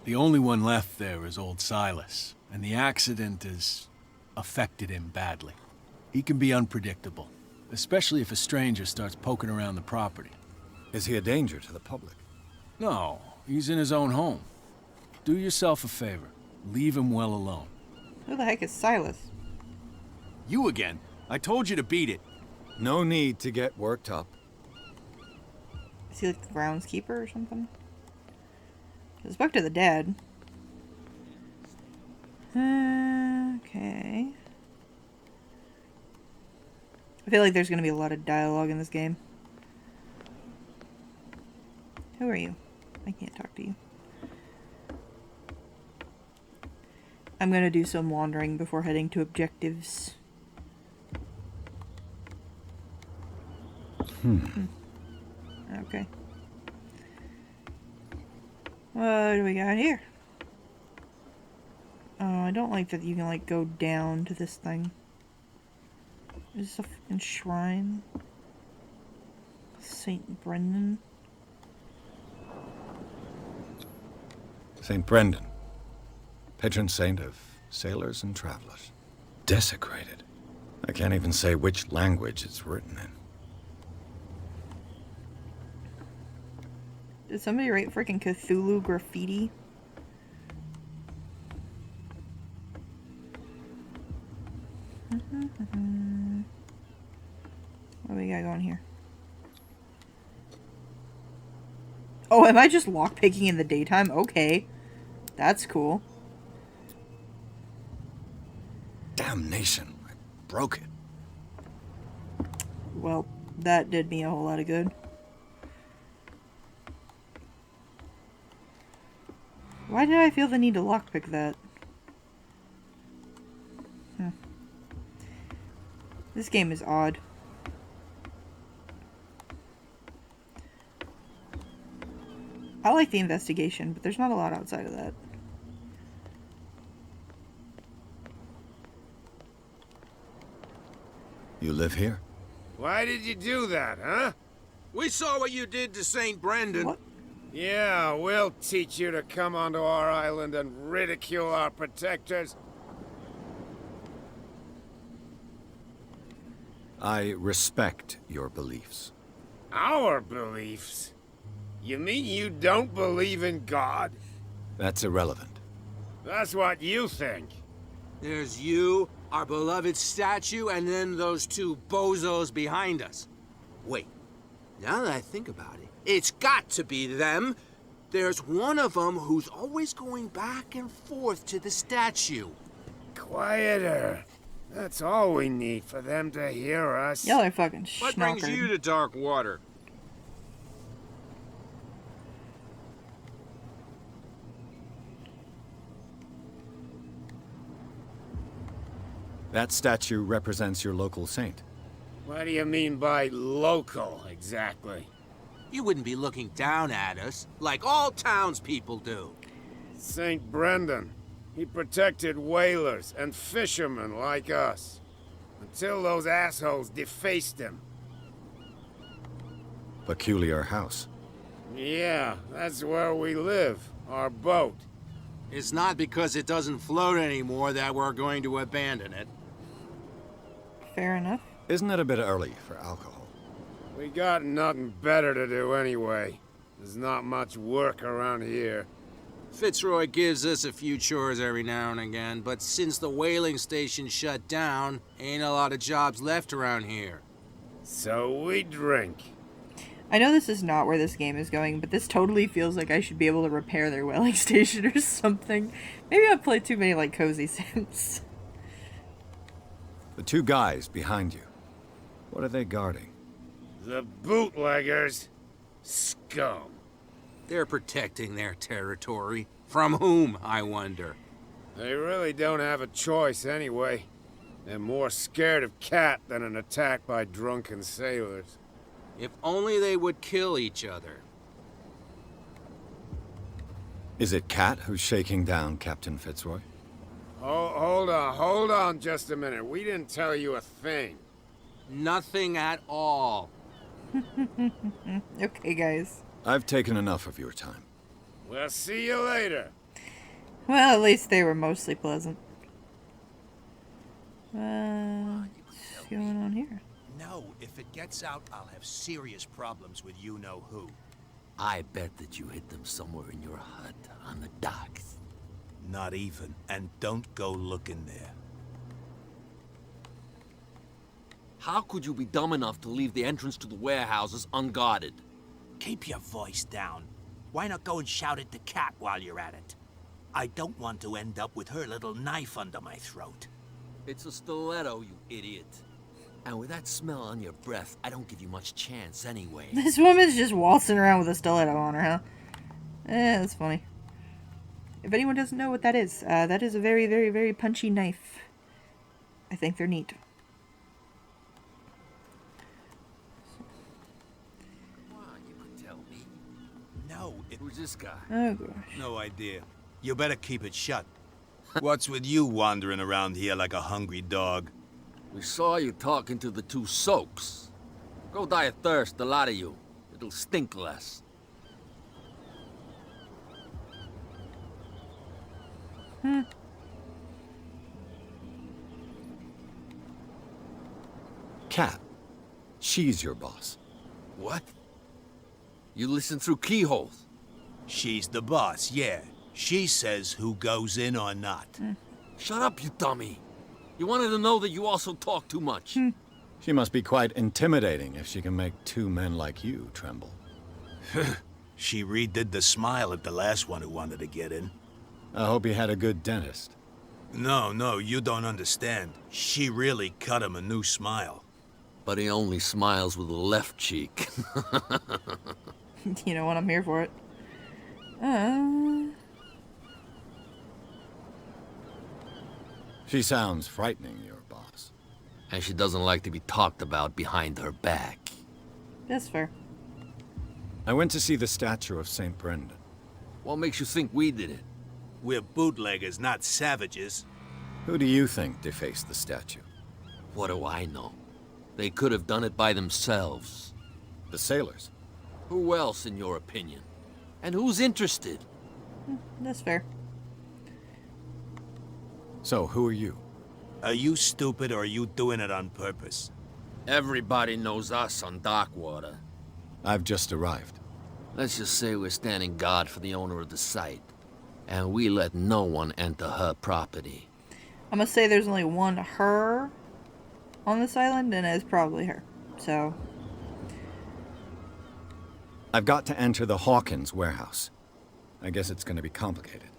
The only one left there is old Silas, and the accident has affected him badly. He can be unpredictable, especially if a stranger starts poking around the property. Is he a danger to the public? No, he's in his own home. Do yourself a favor. Leave him well alone. Who the heck is Silas? You again. I told you to beat it. No need to get worked up. Is he like the groundskeeper or something? I spoke to the dad. Okay. I feel like there's going to be a lot of dialogue in this game. Who are you? I can't talk to you. I'm going to do some wandering before heading to objectives. Okay. What do we got here? Oh, I don't like that you can, like, go down to this thing. Is this a fucking shrine? St. Brendan? St. Brendan, patron saint of sailors and travelers. Desecrated. I can't even say which language it's written in. Did somebody write freaking Cthulhu graffiti? What do we got going here? Oh, am I just lockpicking in the daytime? Okay. That's cool. Damnation. I broke it. Well, That did me a whole lot of good. Why did I feel the need to lockpick that? This game is odd. I like the investigation, but there's not a lot outside of that. You live here? Why did you do that, huh? We saw what you did to St. Brendan. What? Yeah, we'll teach you to come onto our island and ridicule our protectors. I respect your beliefs. Our beliefs? You mean you don't believe in God? That's irrelevant. That's what you think. There's you, our beloved statue, and then those two bozos behind us. Wait, now that I think about it, it's got to be them. There's one of them who's always going back and forth to the statue. Quieter. That's all we need for them to hear us. Y'all are fucking What brings you to dark water? That statue represents your local saint. What do you mean by local, exactly? You wouldn't be looking down at us, like all townspeople do. St. Brendan. He protected whalers and fishermen like us. Until those assholes defaced him. Peculiar house. Yeah, that's where we live. Our boat. It's not because it doesn't float anymore that we're going to abandon it. Fair enough. Isn't it a bit early for alcohol? We got nothing better to do anyway. There's not much work around here. Fitzroy gives us a few chores every now and again, but since the whaling station shut down, ain't a lot of jobs left around here. So we drink. I know this is not where this game is going, but this totally feels like I should be able to repair their whaling station or something. Maybe I've played too many, like, Cozy Sims. The two guys behind you. What are they guarding? The bootleggers. Scum. They're protecting their territory. From whom, I wonder? They really don't have a choice anyway. They're more scared of Cat than an attack by drunken sailors. If only they would kill each other. Is it Cat who's shaking down Captain Fitzroy? Hold on just a minute. We didn't tell you a thing. Nothing at all. Okay, guys. I've taken enough of your time. We'll see you later. Well, at least they were mostly pleasant. What's going on here? No, if it gets out, I'll have serious problems with you-know-who. I bet that you hid them somewhere in your hut on the docks. Not even. And don't go looking there. How could you be dumb enough to leave the entrance to the warehouses unguarded? Keep your voice down. Why not go and shout at the cat while you're at it? I don't want to end up with her little knife under my throat. It's a stiletto, you idiot. And with that smell on your breath, I don't give you much chance anyway. This woman's just waltzing around with a stiletto on her, huh? That's funny. If anyone doesn't know what that is a very, very, very punchy knife. I think they're neat. You could tell me. No, Who's this guy? Oh, gosh. no idea. You better keep it shut. What's with you wandering around here like a hungry dog? We saw you talking to the two soaks. Go die of thirst, the lot of you. It'll stink less. Cat. She's your boss. What? You listen through keyholes. She's the boss, yeah. She says who goes in or not. Shut up, you dummy. You wanted to know that you also talk too much. She must be quite intimidating if she can make two men like you tremble. She redid the smile at the last one who wanted to get in. I hope you had a good dentist. No, you don't understand. She really cut him a new smile. But he only smiles with the left cheek. You know what? I'm here for it. She sounds frightening, your boss. And she doesn't like to be talked about behind her back. That's fair. I went to see the statue of St. Brendan. What makes you think we did it? We're bootleggers, not savages. Who do you think defaced the statue? What do I know? They could have done it by themselves. The sailors? Who else, in your opinion? And who's interested? That's fair. So, who are you? Are you stupid or are you doing it on purpose? Everybody knows us on Darkwater. I've just arrived. Let's just say we're standing guard for the owner of the site. And we let no one enter her property. I'm gonna say there's only one her on this island, and it's probably her. So... I've got to enter the Hawkins warehouse. I guess it's gonna be complicated.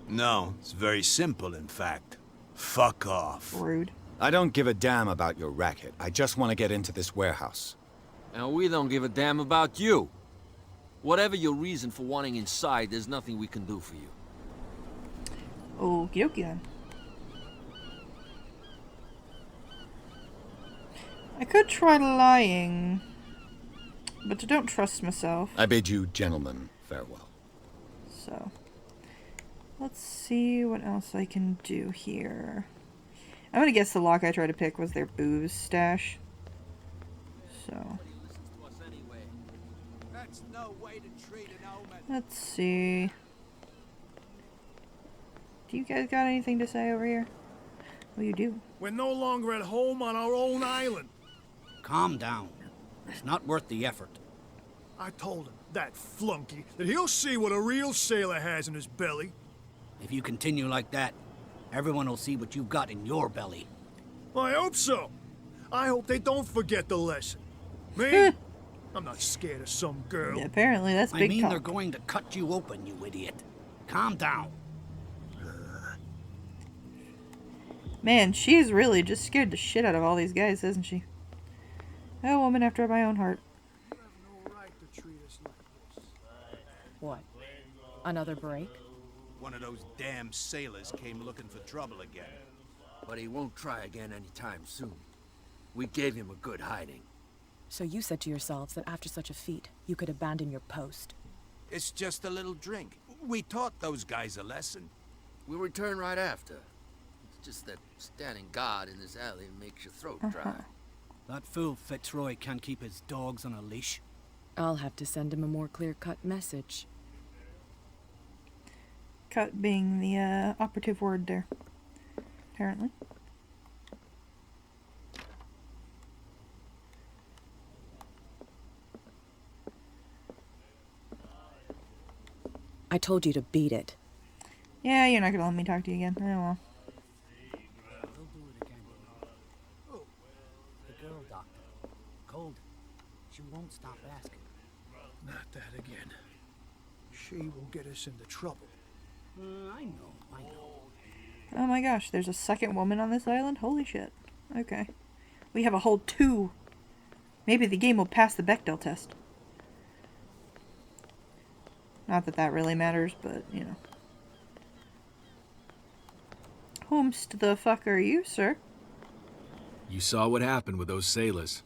No, it's very simple, in fact. Fuck off. Rude. I don't give a damn about your racket. I just want to get into this warehouse. And we don't give a damn about you. Whatever your reason for wanting inside, there's nothing we can do for you. Okie dokie then. I could try lying, but I don't trust myself. I bid you gentlemen farewell. So, let's see what else I can do here. I'm gonna guess the lock I tried to pick was their booze stash. So, let's see. Do you guys got anything to say over here? Oh, you do. We're no longer at home on our own island. Calm down. It's not worth the effort. I told him, that flunky, that he'll see what a real sailor has in his belly. If you continue like that, everyone will see what you've got in your belly. I hope so. I hope they don't forget the lesson. Me? I'm not scared of some girl. Yeah, apparently that's big I mean, talk. they're going to cut you open, you idiot. Calm down. Man, she's really just scared the shit out of all these guys, isn't she? A woman after my own heart. What? Another break? One of those damn sailors came looking for trouble again. But he won't try again anytime soon. We gave him a good hiding. So you said to yourselves that after such a feat, you could abandon your post. It's just a little drink. We taught those guys a lesson. We'll return right after. It's just that standing guard in this alley makes your throat dry. That fool Fitzroy can't keep his dogs on a leash. I'll have to send him a more clear-cut message. Cut being the operative word there, apparently. I told you to beat it. Yeah, you're not gonna let me talk to you again. Oh well. We'll do it again. Oh, the girl doctor. Cold. She won't stop asking. Not that again. She will get us into trouble. I know. Oh my gosh, there's a second woman on this island? Holy shit. Okay. We have a whole 2. Maybe the game will pass the Bechdel test. Not that that really matters, but, you know. Whomst the fuck are you, sir? You saw what happened with those sailors.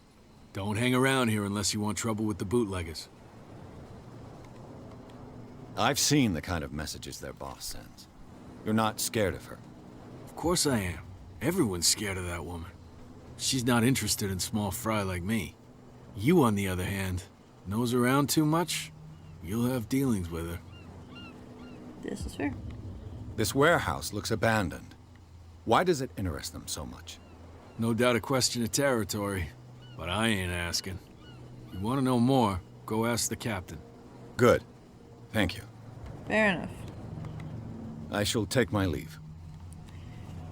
Don't hang around here unless you want trouble with the bootleggers. I've seen the kind of messages their boss sends. You're not scared of her. Of course I am. Everyone's scared of that woman. She's not interested in small fry like me. You, on the other hand, nose around too much, you'll have dealings with her. This is fair. This warehouse looks abandoned. Why does it interest them so much? No doubt a question of territory, but I ain't asking. You want to know more, go ask the captain. Good. Thank you. Fair enough. I shall take my leave.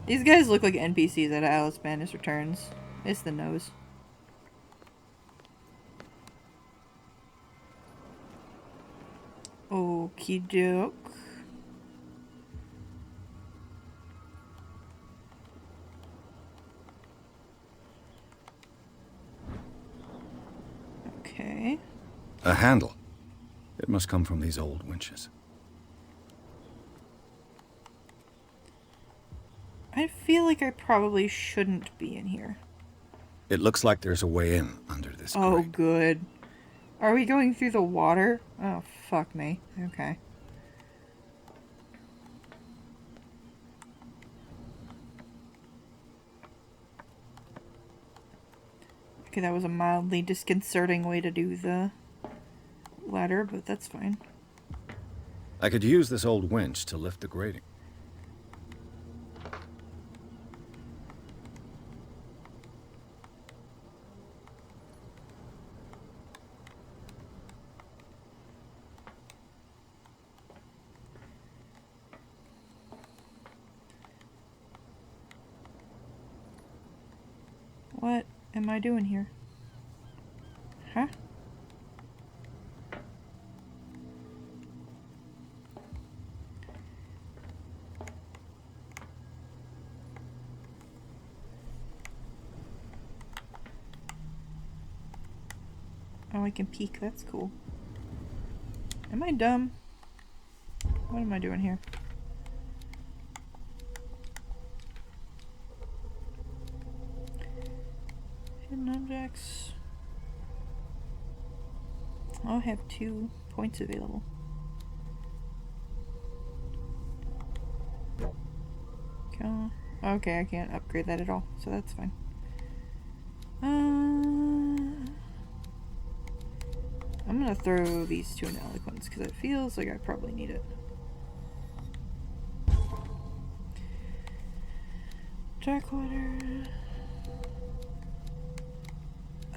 These guys look like NPCs at Alice Madness Returns. It's the nose. Okie doke. Okay. A handle. It must come from these old winches. I feel like I probably shouldn't be in here. It looks like there's a way in under this Oh, grate. good. Are we going through the water? Oh, fuck me. Okay. Okay, that was a mildly disconcerting way to do the ladder, but that's fine. I could use this old winch to lift the grating. What am I doing here? Huh? Oh, I can peek. That's cool. Am I dumb? What am I doing here? Hidden objects. I'll have 2 points available. Okay, I can't upgrade that at all, so that's fine. I'm gonna throw these 2 in eloquence because it feels like I probably need it. Darkwater.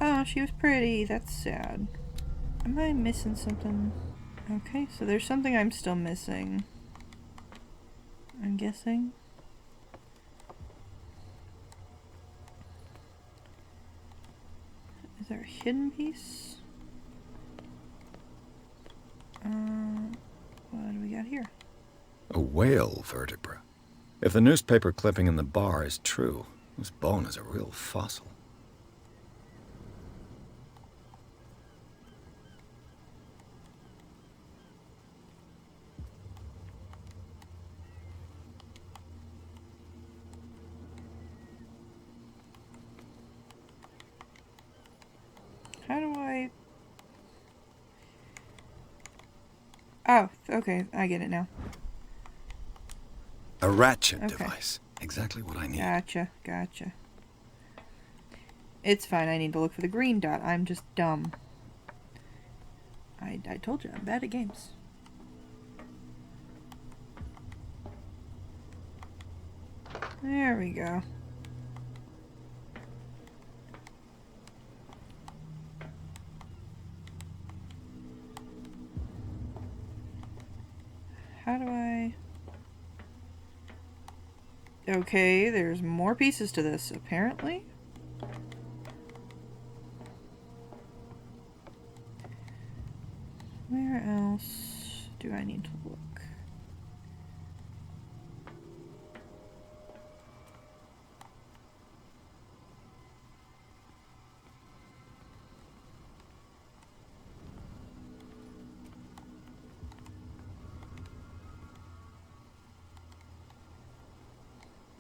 Oh, she was pretty. That's sad. Am I missing something? Okay, so there's something I'm still missing. I'm guessing. Is there a hidden piece? What do we got here? A whale vertebra. If the newspaper clipping in the bar is true, this bone is a real fossil. How do I... Oh, okay, I get it now. A ratchet device. Exactly what I need. Gotcha. It's fine, I need to look for the green dot. I'm just dumb. I told you, I'm bad at games. There we go. How do I... Okay, there's more pieces to this, apparently. Where else do I need to look?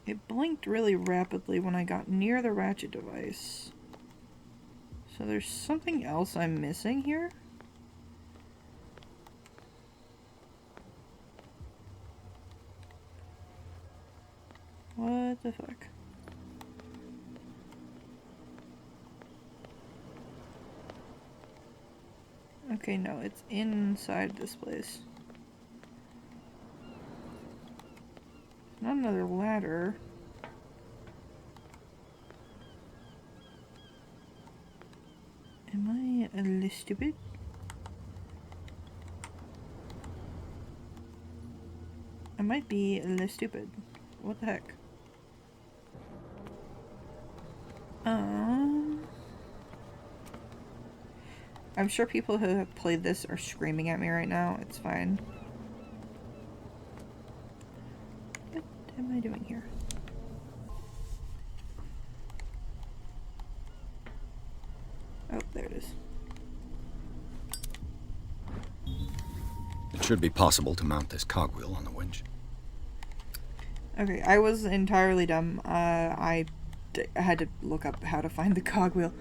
It blinked really rapidly when I got near the ratchet device. So there's something else I'm missing here? What the fuck? Okay, no, it's inside this place. Not another ladder. Am I a little stupid? I might be a little stupid. What the heck? I'm sure people who have played this are screaming at me right now. It's fine. What am I doing here? Oh, there it is. It should be possible to mount this cogwheel on the winch. Okay, I was entirely dumb. I had to look up how to find the cogwheel.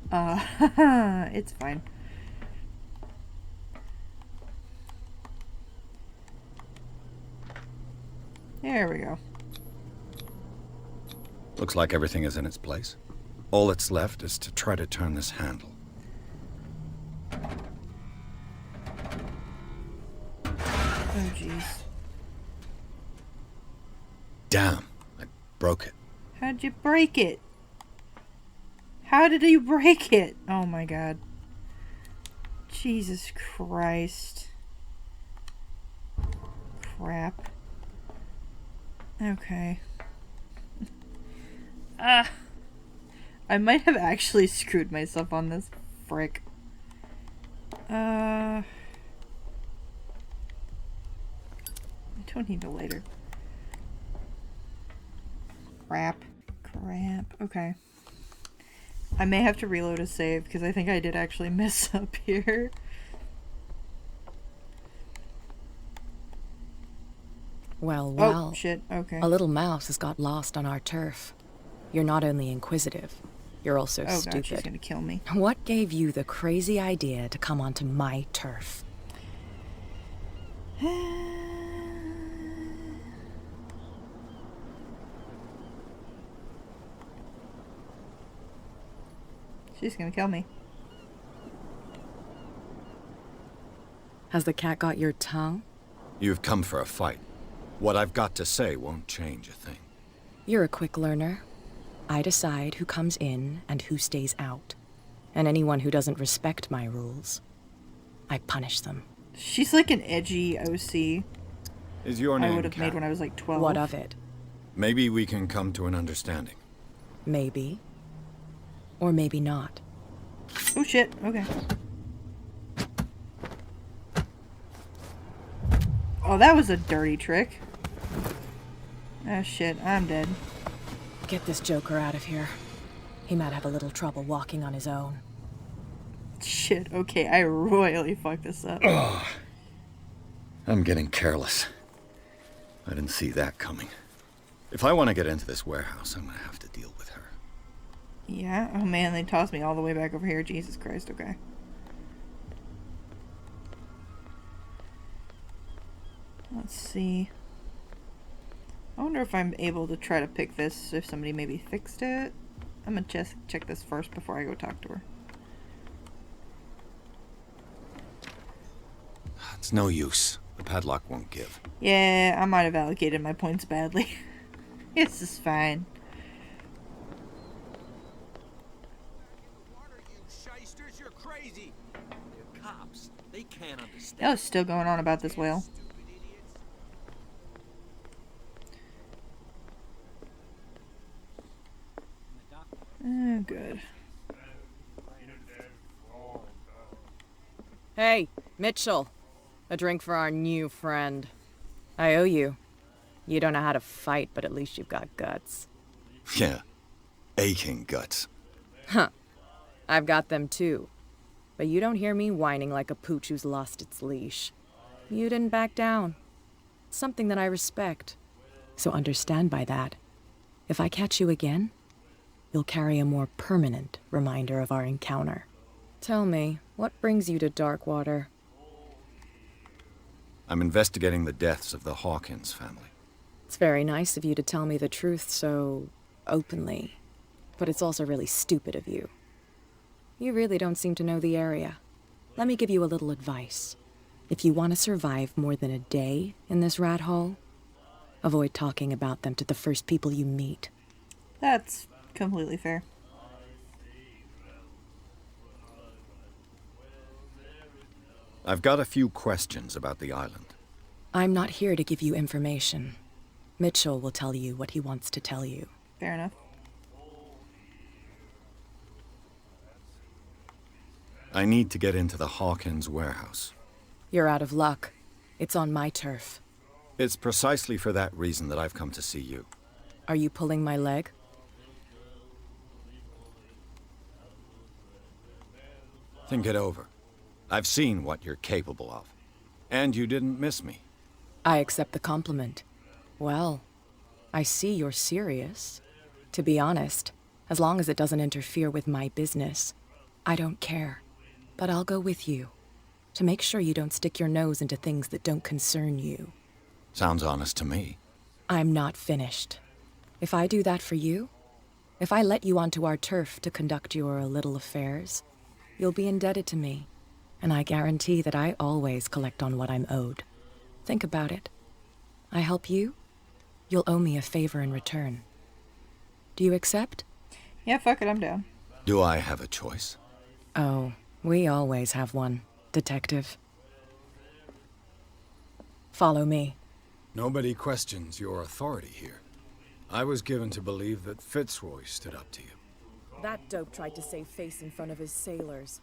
It's fine. There we go. Looks like everything is in its place. All that's left is to try to turn this handle. Oh, jeez. Damn, I broke it. How'd you break it? How did you break it? Oh my god. Jesus Christ. Crap. Okay. I might have actually screwed myself on this. Frick. I don't need a lighter. Crap. Okay. I may have to reload a save because I think I did actually mess up here. Well, Oh, shit. Okay. A little mouse has got lost on our turf. You're not only inquisitive, you're also Oh stupid. god, she's gonna kill me. What gave you the crazy idea to come onto my turf? She's gonna kill me. Has the cat got your tongue? You've come for a fight. What I've got to say won't change a thing. You're a quick learner. I decide who comes in and who stays out. And anyone who doesn't respect my rules, I punish them. She's like an edgy OC. Is your name I would have Cat? made when I was like 12. What of it? Maybe we can come to an understanding. Maybe. Or maybe not. Oh shit, okay. Oh, that was a dirty trick. Oh shit, I'm dead. Get this joker out of here. He might have a little trouble walking on his own. Shit, okay, I royally fucked this up. Ugh. I'm getting careless. I didn't see that coming. If I want to get into this warehouse, I'm gonna have to deal with her. Yeah? Oh man, they tossed me all the way back over here. Jesus Christ, okay. Let's see. I wonder if I'm able to try to pick this, if somebody maybe fixed it. I'm gonna just check this first before I go talk to her. It's no use. The padlock won't give. Yeah, I might have allocated my points badly. This is fine. You're crazy. They're cops. They can't understand. That was still going on about this whale. Oh, good. Hey, Mitchell. A drink for our new friend. I owe you. You don't know how to fight, but at least you've got guts. Yeah. Aching guts. Huh. I've got them too. But you don't hear me whining like a pooch who's lost its leash. You didn't back down. It's something that I respect. So understand by that. If I catch you again, you'll carry a more permanent reminder of our encounter. Tell me, what brings you to Darkwater? I'm investigating the deaths of the Hawkins family. It's very nice of you to tell me the truth so openly. But it's also really stupid of you. You really don't seem to know the area. Let me give you a little advice. If you want to survive more than a day in this rat hole, avoid talking about them to the first people you meet. That's completely fair. I've got a few questions about the island. I'm not here to give you information. Mitchell will tell you what he wants to tell you. Fair enough. I need to get into the Hawkins warehouse. You're out of luck. It's on my turf. It's precisely for that reason that I've come to see you. Are you pulling my leg? Think it over. I've seen what you're capable of. And you didn't miss me. I accept the compliment. Well, I see you're serious. To be honest, as long as it doesn't interfere with my business, I don't care. But I'll go with you, to make sure you don't stick your nose into things that don't concern you. Sounds honest to me. I'm not finished. If I do that for you, if I let you onto our turf to conduct your little affairs, you'll be indebted to me, and I guarantee that I always collect on what I'm owed. Think about it. I help you, you'll owe me a favor in return. Do you accept? Yeah, fuck it, I'm down. Do I have a choice? Oh, we always have one, Detective. Follow me. Nobody questions your authority here. I was given to believe that Fitzroy stood up to you. That dope tried to save face in front of his sailors.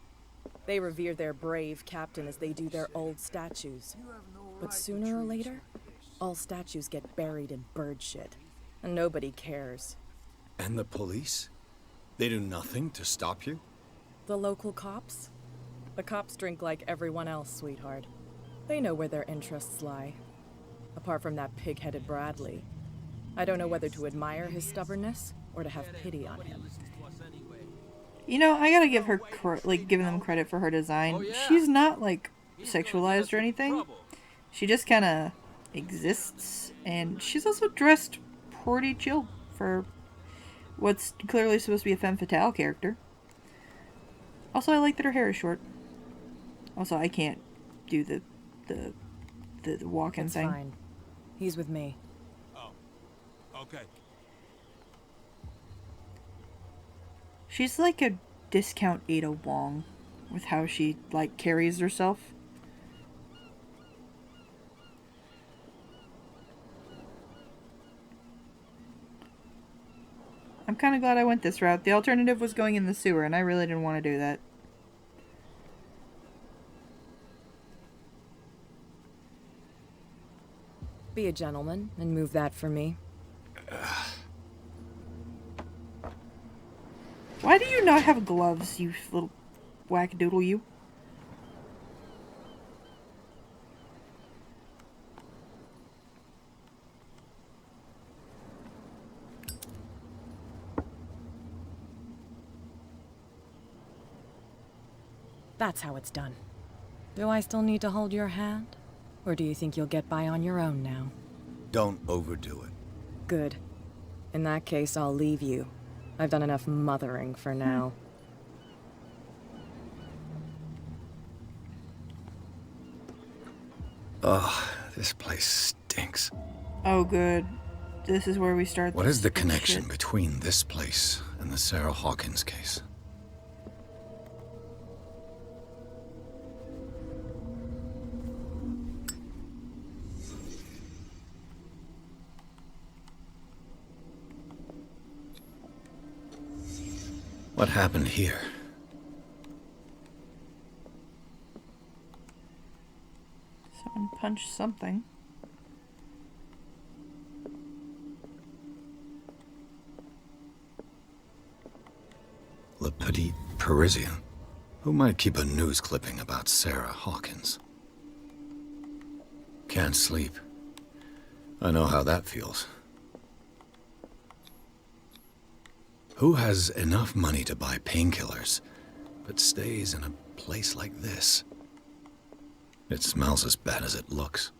They revere their brave captain as they do their old statues. But sooner or later, all statues get buried in bird shit, and nobody cares. And the police? They do nothing to stop you? The local cops? The cops drink like everyone else, sweetheart. They know where their interests lie. Apart from that pig-headed Bradley, I don't know whether to admire his stubbornness or to have pity on him. You know, I gotta give her, giving them credit for her design. She's not, sexualized or anything. She just kind of exists, and she's also dressed pretty chill for what's clearly supposed to be a femme fatale character. Also, I like that her hair is short. Also, I can't do the walk-in thing. Fine. He's with me. Oh, okay. She's like a discount Ada Wong with how she, carries herself. I'm kind of glad I went this route. The alternative was going in the sewer, and I really didn't want to do that. Be a gentleman and move that for me. Why do you not have gloves, you little wackadoodle, you? That's how it's done. Do I still need to hold your hand? Or do you think you'll get by on your own now? Don't overdo it. Good. In that case, I'll leave you. I've done enough mothering for now. Ugh, this place stinks. Oh, good. This is where we start. What is the connection between this place and the Sarah Hawkins case? What happened here? Someone punched something. Le Petit Parisien. Who might keep a news clipping about Sarah Hawkins? Can't sleep. I know how that feels. Who has enough money to buy painkillers, but stays in a place like this? It smells as bad as it looks.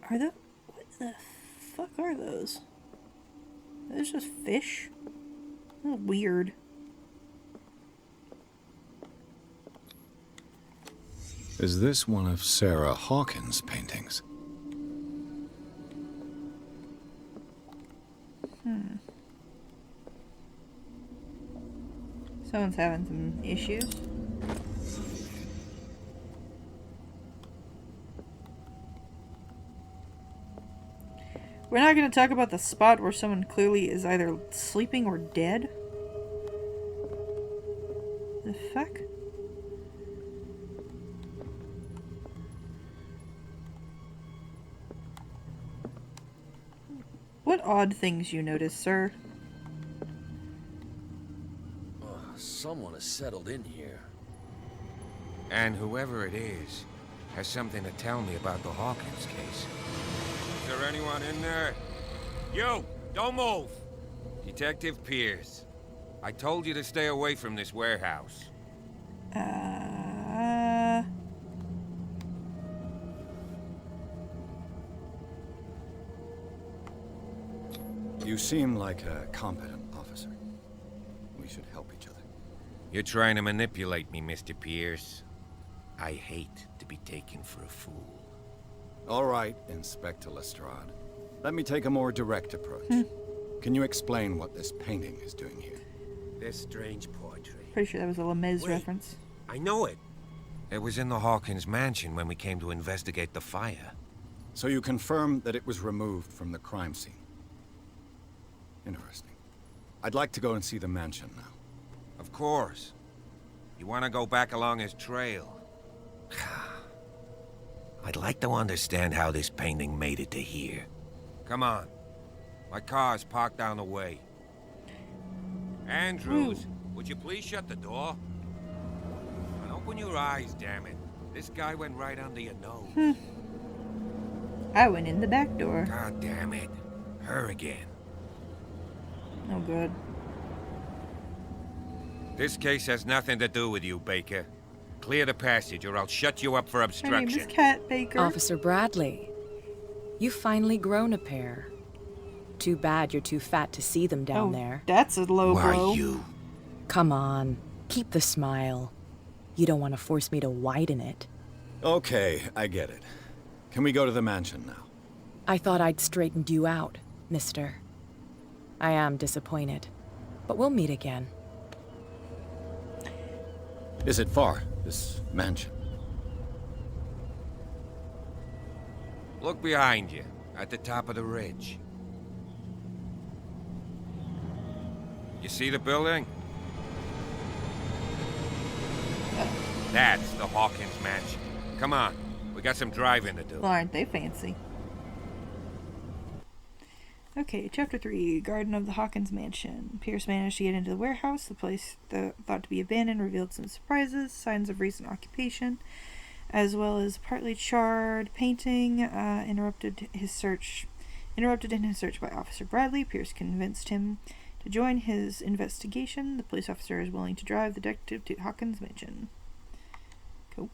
What the fuck are those? Those just fish? That's weird. Is this one of Sarah Hawkins' paintings? Someone's having some issues. We're not going to talk about the spot where someone clearly is either sleeping or dead. The fuck? What odd things you notice, sir? Someone has settled in here. And whoever it is, has something to tell me about the Hawkins case. Is there anyone in there? You! Don't move! Detective Pierce. I told you to stay away from this warehouse. You seem like a competent officer. We should help each other. You're trying to manipulate me, Mr. Pierce. I hate to be taken for a fool. All right, Inspector Lestrade. Let me take a more direct approach. Can you explain what this painting is doing here? This strange portrait. Pretty sure that was a Les reference. I know it. It was in the Hawkins mansion when we came to investigate the fire. So you confirm that it was removed from the crime scene? Interesting. I'd like to go and see the mansion now. Of course. You want to go back along his trail? I'd like to understand how this painting made it to here. Come on. My car's parked down the way. Andrews, would you please shut the door? And open your eyes, damn it. This guy went right under your nose. I went in the back door. God damn it. Her again. Oh, good. This case has nothing to do with you, Baker. Clear the passage or I'll shut you up for My obstruction. name is Cat Baker. Officer Bradley, you've finally grown a pair. Too bad you're too fat to see them down there. That's a low blow. Why you? Come on, keep the smile. You don't want to force me to widen it. Okay, I get it. Can we go to the mansion now? I thought I'd straightened you out, mister. I am disappointed, but we'll meet again. Is it far, this mansion? Look behind you, at the top of the ridge. You see the building? That's the Hawkins mansion. Come on, we got some driving to do. Well, aren't they fancy? Okay, Chapter 3, Garden of the Hawkins Mansion. Pierce managed to get into the warehouse. The place thought to be abandoned revealed some surprises, signs of recent occupation, as well as partly charred painting, interrupted in his search by Officer Bradley. Pierce convinced him to join his investigation. The police officer is willing to drive the detective to Hawkins Mansion. Cool.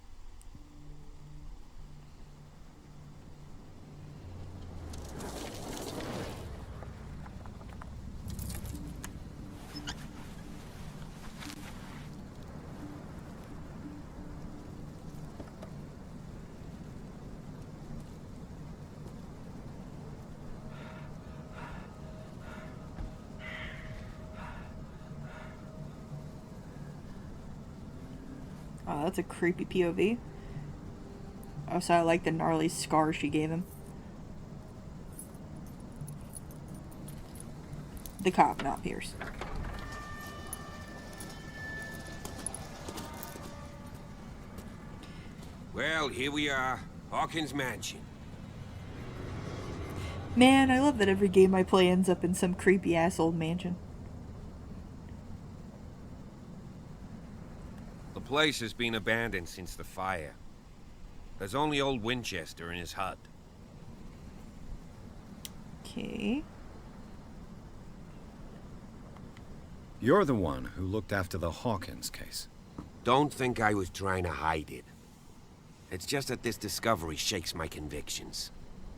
Oh, that's a creepy POV. Also, I like the gnarly scar she gave him. The cop, not Pierce. Well, here we are. Hawkins Mansion. Man, I love that every game I play ends up in some creepy ass old mansion. The place has been abandoned since the fire. There's only old Winchester in his hut. Okay. You're the one who looked after the Hawkins case. Don't think I was trying to hide it. It's just that this discovery shakes my convictions.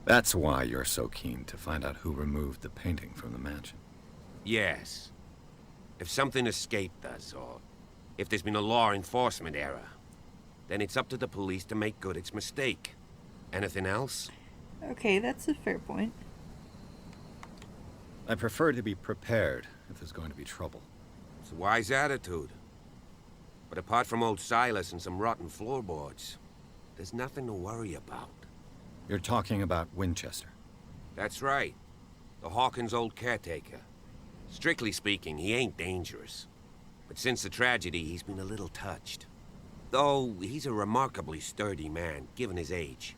That's why you're so keen to find out who removed the painting from the mansion. Yes. If something escaped us, or if there's been a law enforcement error, then it's up to the police to make good its mistake. Anything else? Okay, that's a fair point. I prefer to be prepared if there's going to be trouble. It's a wise attitude. But apart from old Silas and some rotten floorboards, there's nothing to worry about. You're talking about Winchester. That's right. The Hawkins' old caretaker. Strictly speaking, he ain't dangerous. But since the tragedy, he's been a little touched. Though, he's a remarkably sturdy man, given his age.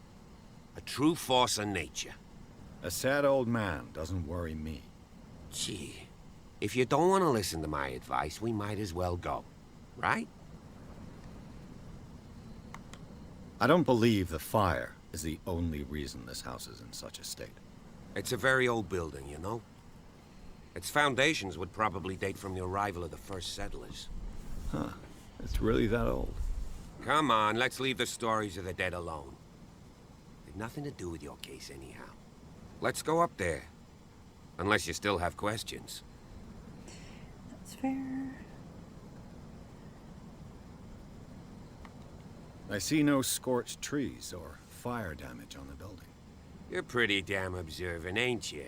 A true force of nature. A sad old man doesn't worry me. Gee, if you don't want to listen to my advice, we might as well go. Right? I don't believe the fire is the only reason this house is in such a state. It's a very old building, you know? Its foundations would probably date from the arrival of the first settlers. Huh. It's really that old. Come on, let's leave the stories of the dead alone. They've nothing to do with your case anyhow. Let's go up there. Unless you still have questions. That's fair. I see no scorched trees or fire damage on the building. You're pretty damn observant, ain't you?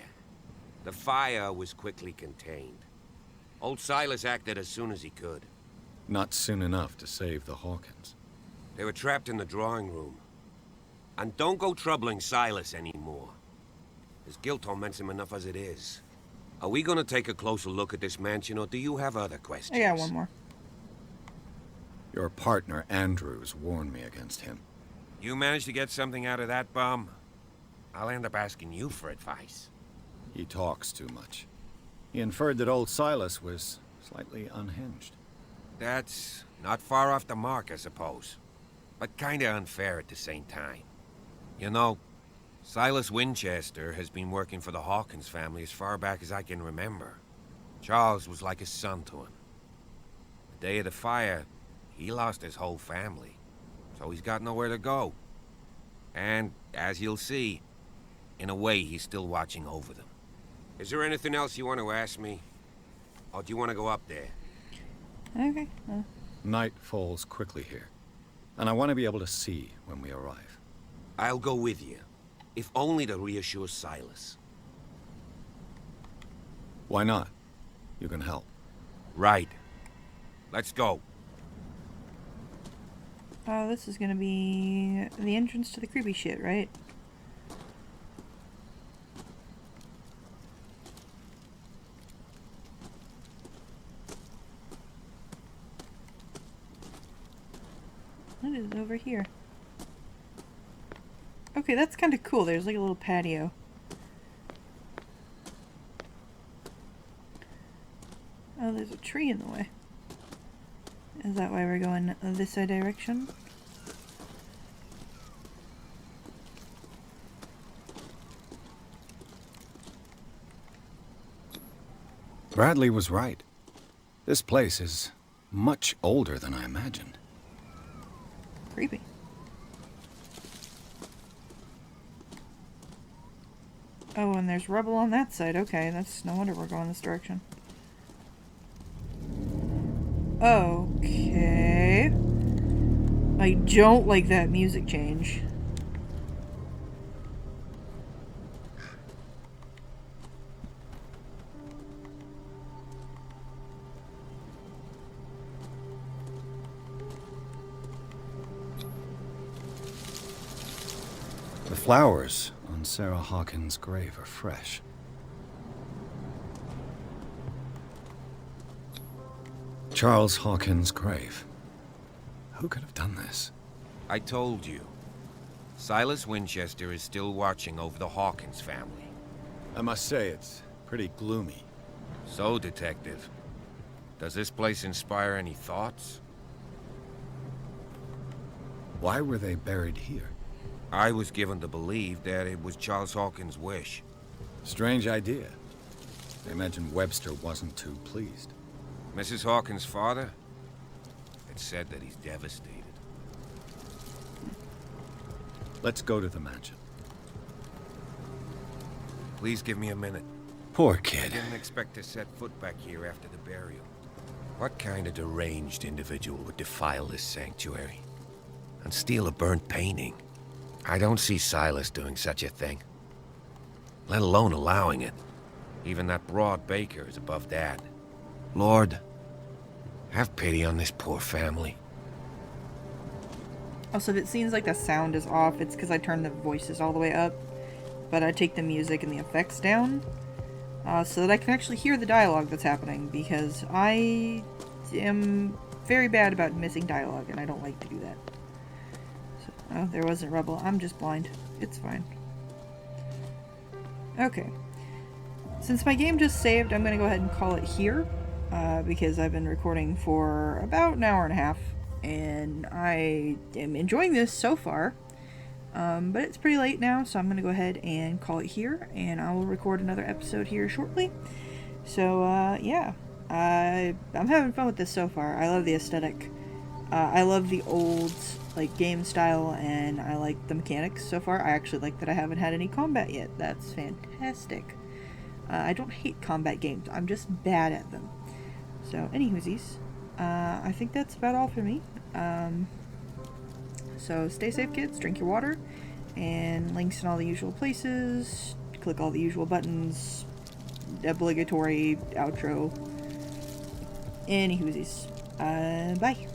The fire was quickly contained. Old Silas acted as soon as he could. Not soon enough to save the Hawkins. They were trapped in the drawing room. And don't go troubling Silas anymore. His guilt torments him enough as it is. Are we gonna take a closer look at this mansion, or do you have other questions? I got one more. Your partner, Andrews, warned me against him. You managed to get something out of that bum? I'll end up asking you for advice. He talks too much. He inferred that old Silas was slightly unhinged. That's not far off the mark, I suppose. But kinda unfair at the same time. You know, Silas Winchester has been working for the Hawkins family as far back as I can remember. Charles was like a son to him. The day of the fire, he lost his whole family, so he's got nowhere to go. And, as you'll see, in a way, he's still watching over them. Is there anything else you want to ask me? Or do you want to go up there? Okay. Night falls quickly here, and I want to be able to see when we arrive. I'll go with you, if only to reassure Silas. Why not? You can help. Right. Let's go. Oh, this is gonna be the entrance to the creepy shit, right? What is over here? Okay, that's kind of cool. There's like a little patio. Oh, there's a tree in the way. Is that why we're going this direction? Bradley was right. This place is much older than I imagined. Creepy. Oh, and there's rubble on that side. Okay, that's no wonder we're going this direction. Okay. I don't like that music change. The flowers on Sarah Hawkins' grave are fresh. Charles Hawkins' grave. Who could have done this? I told you. Silas Winchester is still watching over the Hawkins family. I must say, it's pretty gloomy. So, Detective, does this place inspire any thoughts? Why were they buried here? I was given to believe that it was Charles Hawkins' wish. Strange idea. I imagine Webster wasn't too pleased. Mrs. Hawkins' father? It said that he's devastated. Let's go to the mansion. Please give me a minute. Poor I kid. didn't expect to set foot back here after the burial. What kind of deranged individual would defile this sanctuary? And steal a burnt painting? I don't see Silas doing such a thing. Let alone allowing it. Even that broad baker is above that. Lord, have pity on this poor family. Also, if it seems like the sound is off, it's because I turned the voices all the way up. But I take the music and the effects down. So that I can actually hear the dialogue that's happening. Because I am very bad about missing dialogue, and I don't like to do that. So, oh, there wasn't rubble. I'm just blind. It's fine. Okay. Since my game just saved, I'm going to go ahead and call it here. Because I've been recording for about an hour and a half. and I am enjoying this so far. But it's pretty late now, so I'm going to go ahead and call it here, and I will record another episode here shortly. So, yeah, I'm having fun with this so far. I love the aesthetic. I love the old, like, game style, and I like the mechanics so far. I actually like that I haven't had any combat yet. That's fantastic. I don't hate combat games. I'm just bad at them. So, anywhoosies, I think that's about all for me. So stay safe, kids, drink your water, and links in all the usual places. Click all the usual buttons. Obligatory outro. Anywhoosies. Bye.